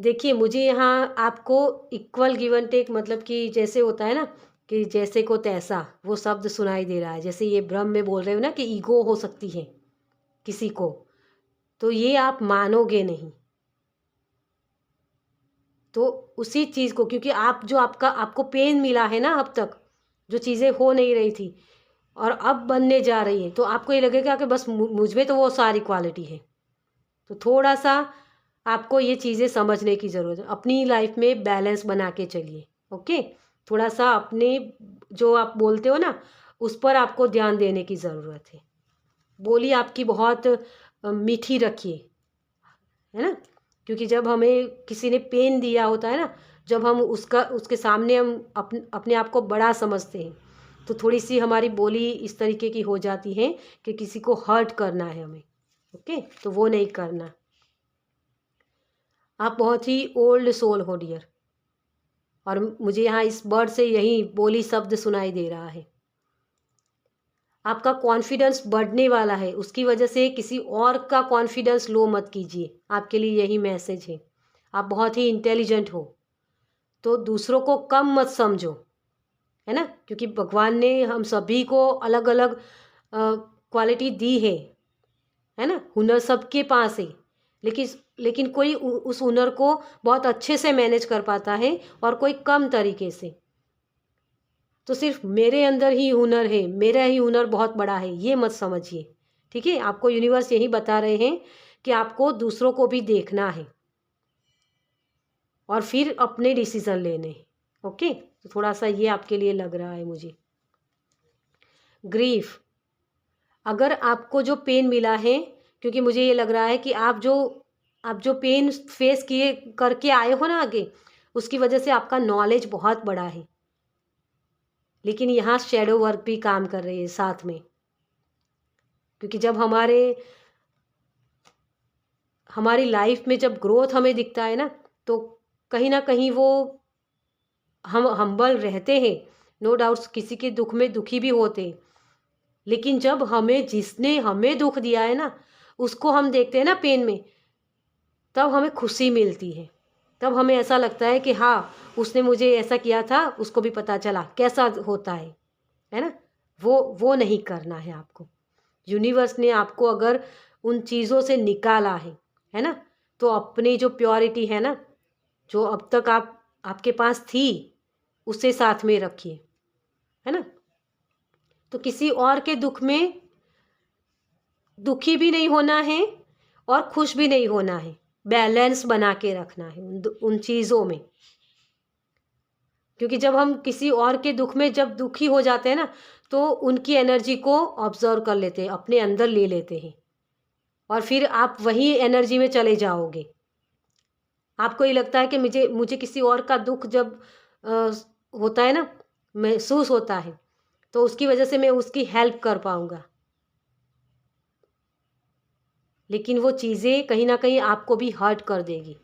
देखिए, मुझे यहाँ आपको इक्वल गिव एंड टेक, मतलब कि जैसे होता है ना कि जैसे को तैसा, वो शब्द सुनाई दे रहा है। जैसे ये ब्रह्म में बोल रहे हो ना कि ईगो हो सकती है किसी को, तो ये आप मानोगे नहीं। तो उसी चीज़ को, क्योंकि आप जो आपको पेन मिला है ना अब तक, जो चीज़ें हो नहीं रही थी और अब बनने जा रही है, तो आपको ये लगेगा कि बस मुझ में तो वो सारी क्वालिटी है। तो थोड़ा-सा आपको ये चीज़ें समझने की ज़रूरत है। अपनी लाइफ में बैलेंस बना के चलिए, ओके? थोड़ा-सा अपने, जो आप बोलते हो ना, उस पर आपको ध्यान देने की ज़रूरत है। बोली आपकी बहुत मीठी रखिए, है ना? क्योंकि जब हमें किसी ने पेन दिया होता है ना, जब हम उसके सामने हम अपने आप को बड़ा समझते हैं, तो थोड़ी-सी हमारी बोली इस तरीके की हो जाती है कि किसी को हर्ट करना है हमें, ओके? तो वो नहीं करना। आप बहुत ही ओल्ड सोल हो डियर, और मुझे यहाँ इस वर्ड से यही बोली शब्द सुनाई दे रहा है। आपका कॉन्फिडेंस बढ़ने वाला है, उसकी वजह से किसी और का कॉन्फिडेंस लो मत कीजिए। आपके लिए यही मैसेज है। आप बहुत ही इंटेलिजेंट हो, तो दूसरों को कम मत समझो, है ना? क्योंकि भगवान ने हम सभी को अलग-अलग क्वालिटी दी है ना? हुनर सबके पास है, लेकिन लेकिन कोई उस हुनर को बहुत अच्छे से मैनेज कर पाता है और कोई कम तरीके से। तो सिर्फ मेरे अंदर ही हुनर है, मेरा ही हुनर बहुत बड़ा है, ये मत समझिए, ठीक है? आपको यूनिवर्स यही बता रहे हैं कि आपको दूसरों को भी देखना है और फिर अपने डिसीज़न लेने हैं, ओके? तो थोड़ा-सा ये आपके लिए लग रहा है मुझे। ग्रीफ़, अगर आपको जो पेन मिला है, क्योंकि मुझे ये लग रहा है कि आप जो पेन फेस किए करके आए हो ना आगे, उसकी वजह से आपका नॉलेज बहुत बड़ा है। लेकिन यहाँ शैडो वर्क भी काम कर रही है साथ में, क्योंकि जब हमारी लाइफ में जब ग्रोथ हमें दिखता है ना, तो कहीं ना कहीं वो हम हम्बल रहते हैं, नो डाउट्स, किसी के दुख में दुखी भी होते हैं, लेकिन जब हमें जिसने हमें दुख दिया है ना, उसको हम देखते हैं ना पेन में, तब हमें खुशी मिलती है। तब हमें ऐसा लगता है कि हाँ, उसने मुझे ऐसा किया था, उसको भी पता चला कैसा होता है ना। वो नहीं करना है आपको। यूनिवर्स ने आपको अगर उन चीज़ों से निकाला है ना, तो अपनी जो प्योरिटी है ना, जो अब तक आपके पास थी, उसे साथ में रखिए, है ना। तो किसी और के दुख में दुखी भी नहीं होना है और खुश भी नहीं होना है। बैलेंस बना के रखना है उन चीज़ों में। क्योंकि जब हम किसी और के दुख में जब दुखी हो जाते हैं ना, तो उनकी एनर्जी को ऑब्जर्व कर लेते हैं, अपने अंदर ले लेते हैं, और फिर आप वही एनर्जी में चले जाओगे। आपको ये लगता है कि मुझे किसी और का दुख जब अ, होता है ना, महसूस होता है, तो उसकी वजह से मैं उसकी हेल्प कर पाऊँगा। लेकिन वो चीज़ें कहीं न कहीं आपको भी हर्ट कर देगी।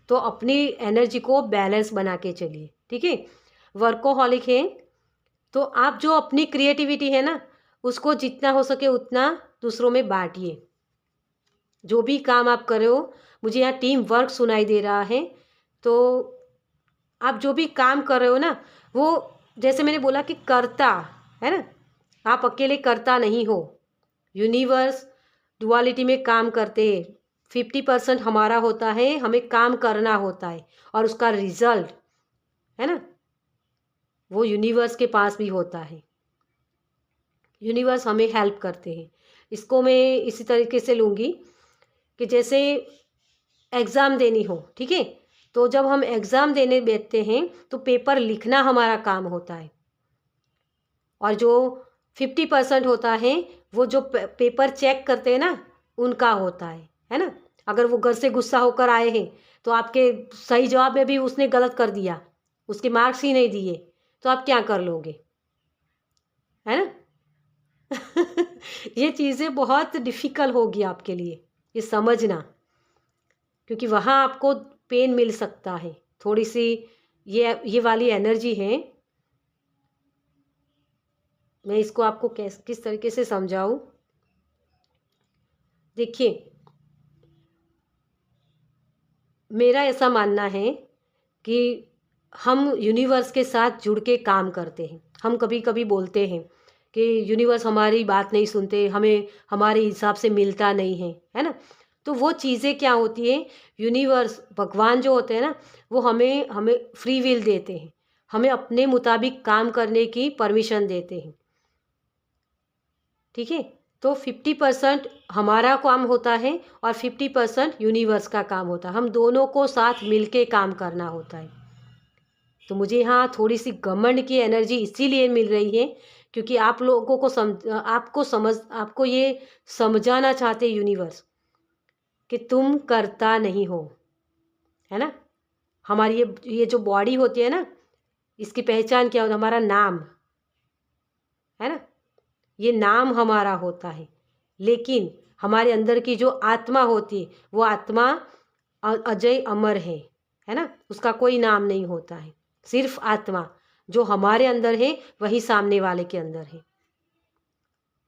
तो अपनी एनर्जी को बैलेंस बना के चलिए, ठीक है। वर्कोहॉलिक हैं, तो आप जो अपनी क्रिएटिविटी है ना, उसको जितना हो सके उतना दूसरों में बाँटिए। जो भी काम आप कर रहे हो, मुझे यहाँ टीम वर्क सुनाई दे रहा है, तो आप जो भी काम कर रहे हो ना, वो जैसे मैंने बोला कि कर्ता, है ना, आप अकेले कर्ता नहीं हो। यूनिवर्स डुअलिटी में काम करते हैं। 50% हमारा होता है, हमें काम करना होता है, और उसका रिजल्ट, है ना, वो यूनिवर्स के पास भी होता है। यूनिवर्स हमें हेल्प करते हैं। इसको मैं इसी तरीके से लूँगी कि जैसे एग्ज़ाम देनी हो, ठीक है, तो जब हम एग्ज़ाम देने बैठते हैं, तो पेपर लिखना हमारा काम होता है, और जो 50% होता है, वो जो पेपर चेक करते हैं ना, उनका होता है ना। अगर वो घर से गुस्सा होकर आए हैं, तो आपके सही जवाब में भी उसने गलत कर दिया, उसके मार्क्स ही नहीं दिए, तो आप क्या कर लोगे, है ना। ये चीज़ें बहुत डिफ़िकल्ट होगी आपके लिए, ये समझना, क्योंकि वहाँ आपको पेन मिल सकता है थोड़ी सी। ये वाली एनर्जी है। मैं इसको आपको किस तरीके से समझाऊं। देखिए, मेरा ऐसा मानना है कि हम यूनिवर्स के साथ जुड़ के काम करते हैं। हम कभी कभी बोलते हैं कि यूनिवर्स हमारी बात नहीं सुनते, हमें हमारे हिसाब से मिलता नहीं है ना। तो वो चीज़ें क्या होती है, यूनिवर्स भगवान जो होते हैं ना, वो हमें हमें फ्री विल देते हैं, हमें अपने मुताबिक काम करने की परमिशन देते हैं, ठीक है। तो 50% हमारा काम होता है और 50% यूनिवर्स का काम होता है। हम दोनों को साथ मिलके काम करना होता है। तो मुझे यहाँ थोड़ी सी घमंड की एनर्जी इसीलिए मिल रही है, क्योंकि आप लोगों को आपको ये समझाना चाहते यूनिवर्स कि तुम करता नहीं हो, है ना। हमारी ये जो बॉडी होती है ना, इसकी पहचान क्या होता है, हमारा नाम, है ना। ये नाम हमारा होता है, लेकिन हमारे अंदर की जो आत्मा होती है, वो आत्मा अजय अमर है ना। उसका कोई नाम नहीं होता है, सिर्फ आत्मा जो हमारे अंदर है, वही सामने वाले के अंदर है।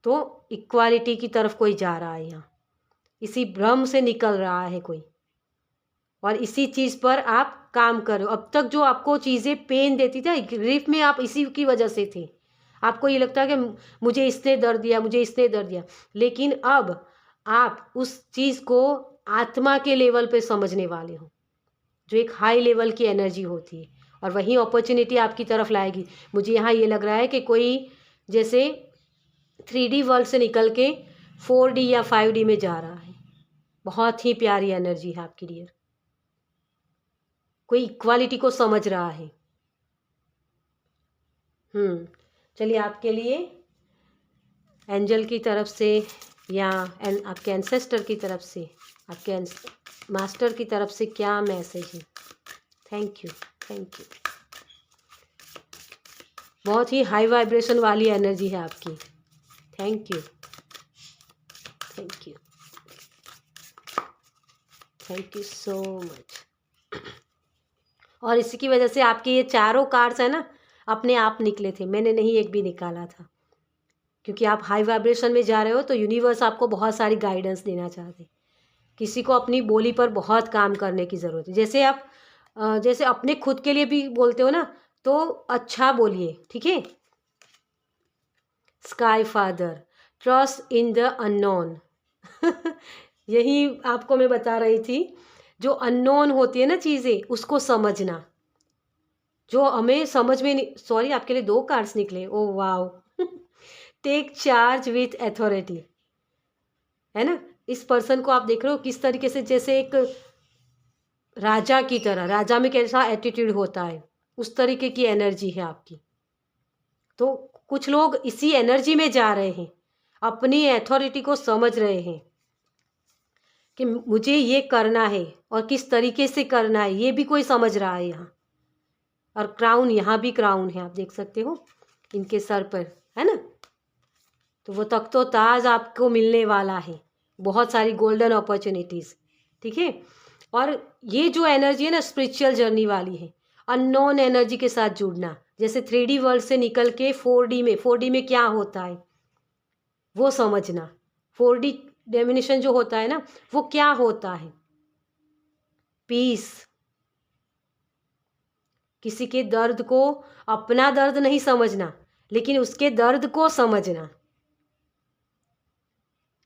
तो इक्वालिटी की तरफ कोई जा रहा है यहाँ, इसी भ्रम से निकल रहा है कोई, और इसी चीज़ पर आप काम करो। अब तक जो आपको चीज़ें पेन देती थी ग्रीफ में, आप इसी की वजह से थे। आपको ये लगता है कि मुझे इसने दर्द दिया, मुझे इसने दर्द दिया, लेकिन अब आप उस चीज़ को आत्मा के लेवल पे समझने वाले हो, जो एक हाई लेवल की एनर्जी होती है, और वही अपॉर्चुनिटी आपकी तरफ लाएगी। मुझे यहाँ ये लग रहा है कि कोई जैसे 3D वर्ल्ड से निकल के 4D या 5D में जा रहा है। बहुत ही प्यारी एनर्जी है आपकी डियर। कोई इक्वालिटी को समझ रहा है। चलिए, आपके लिए एंजल की तरफ से या आपके एंसेस्टर की तरफ से, आपके मास्टर की तरफ से क्या मैसेज है। Thank you, thank you. बहुत ही हाई वाइब्रेशन वाली एनर्जी है आपकी। Thank you, thank you, thank you so much. और इसी की वजह से आपके ये चारों कार्ड्स है ना, अपने आप निकले थे, मैंने नहीं एक भी निकाला था। क्योंकि आप हाई वाइब्रेशन में जा रहे हो, तो यूनिवर्स आपको बहुत सारी गाइडेंस देना चाहते हैं। किसी को अपनी बोली पर बहुत काम करने की ज़रूरत है। जैसे आप जैसे अपने खुद के लिए भी बोलते हो ना, तो अच्छा बोलिए, ठीक है। Sky father, trust in the unknown. यही आपको मैं बता रही थी, जो अननोन होती है ना चीज़ें, उसको समझना। जो हमें समझ में नहीं, सॉरी आपके लिए 2 कार्ड्स निकले, oh wow! Take charge with authority, है ना? इस पर्सन को आप देख रहे हो किस तरीके से, जैसे एक राजा की तरह, राजा में कैसा एटीट्यूड होता है, उस तरीके की एनर्जी है आपकी। तो कुछ लोग इसी एनर्जी में जा रहे हैं, अपनी अथॉरिटी को समझ रहे हैं कि मुझे ये करना है और किस तरीके से करना है, ये भी कोई समझ रहा है यहाँ। और क्राउन, यहाँ भी क्राउन है, आप देख सकते हो इनके सर पर, है ना? तो वो तख्तो ताज आपको मिलने वाला है, बहुत सारी गोल्डन अपॉर्चुनिटीज़, ठीक है। और ये जो एनर्जी है ना, स्पिरिचुअल जर्नी वाली है, अननोन एनर्जी के साथ जुड़ना, जैसे 3D वर्ल्ड से निकल के 4D में क्या होता है वो समझना। 4D डेमिनेशन जो होता है ना, वो क्या होता है। पीस, किसी के दर्द को, अपना दर्द नहीं समझना, लेकिन उसके दर्द को समझना।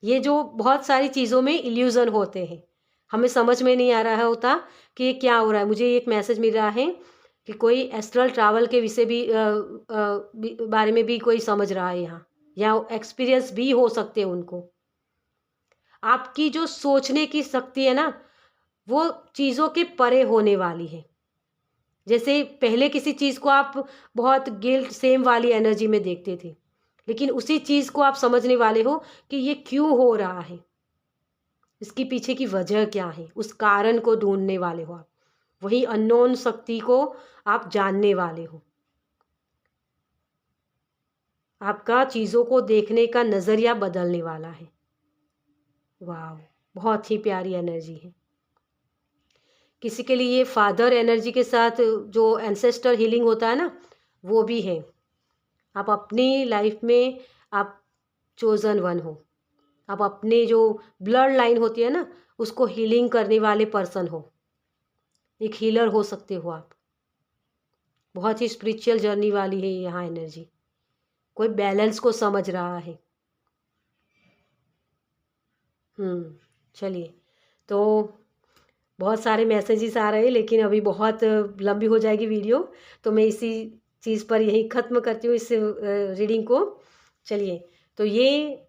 ये जो बहुत सारी चीज़ों में इल्यूज़न होते हैं, हमें समझ में नहीं आ रहा होता कि ये क्या हो रहा है। मुझे एक मैसेज मिल रहा है कि कोई एस्ट्रल ट्रैवल के विषय भी बारे में भी कोई समझ रहा है यहाँ, या एक्सपीरियंस भी हो सकते हैं उनको। आपकी जो सोचने की शक्ति है ना, वो चीज़ों के परे होने वाली है। जैसे पहले किसी चीज़ को आप बहुत गिल्ट सेम वाली एनर्जी में देखते थे, लेकिन उसी चीज़ को आप समझने वाले हो कि ये क्यों हो रहा है, इसके पीछे की वजह क्या है, उस कारण को ढूंढने वाले हो आप। वही अननोन शक्ति को आप जानने वाले हो। आपका चीज़ों को देखने का नज़रिया बदलने वाला है। वाह, बहुत ही प्यारी एनर्जी है। किसी के लिए ये फादर एनर्जी के साथ जो एंसेस्टर हीलिंग होता है ना, वो भी है। आप अपनी लाइफ में आप चोज़न वन हो। आप अपने जो ब्लड लाइन होती है ना, उसको हीलिंग करने वाले पर्सन हो। एक हीलर हो सकते हो आप। बहुत ही स्पिरिचुअल जर्नी वाली है यहाँ एनर्जी। कोई बैलेंस को समझ रहा है। चलिए, तो बहुत सारे मैसेजेस आ रहे हैं, लेकिन अभी बहुत लंबी हो जाएगी वीडियो, तो मैं इसी चीज़ पर यहीं ख़त्म करती हूँ इस रीडिंग को। चलिए, तो ये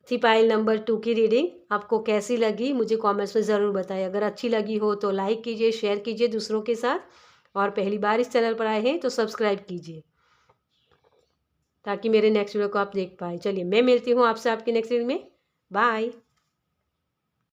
थी पाइल नंबर 2 की रीडिंग। आपको कैसी लगी मुझे कमेंट्स में ज़रूर बताएं। अगर अच्छी लगी हो तो लाइक कीजिए, शेयर कीजिए दूसरों के साथ, और पहली बार इस चैनल पर आए हैं तो सब्सक्राइब कीजिए, ताकि मेरे नेक्स्ट वीडियो को आप देख पाएँ। चलिए, मैं मिलती हूँ आपसे आपकी नेक्स्ट रीडिंग में। बाय।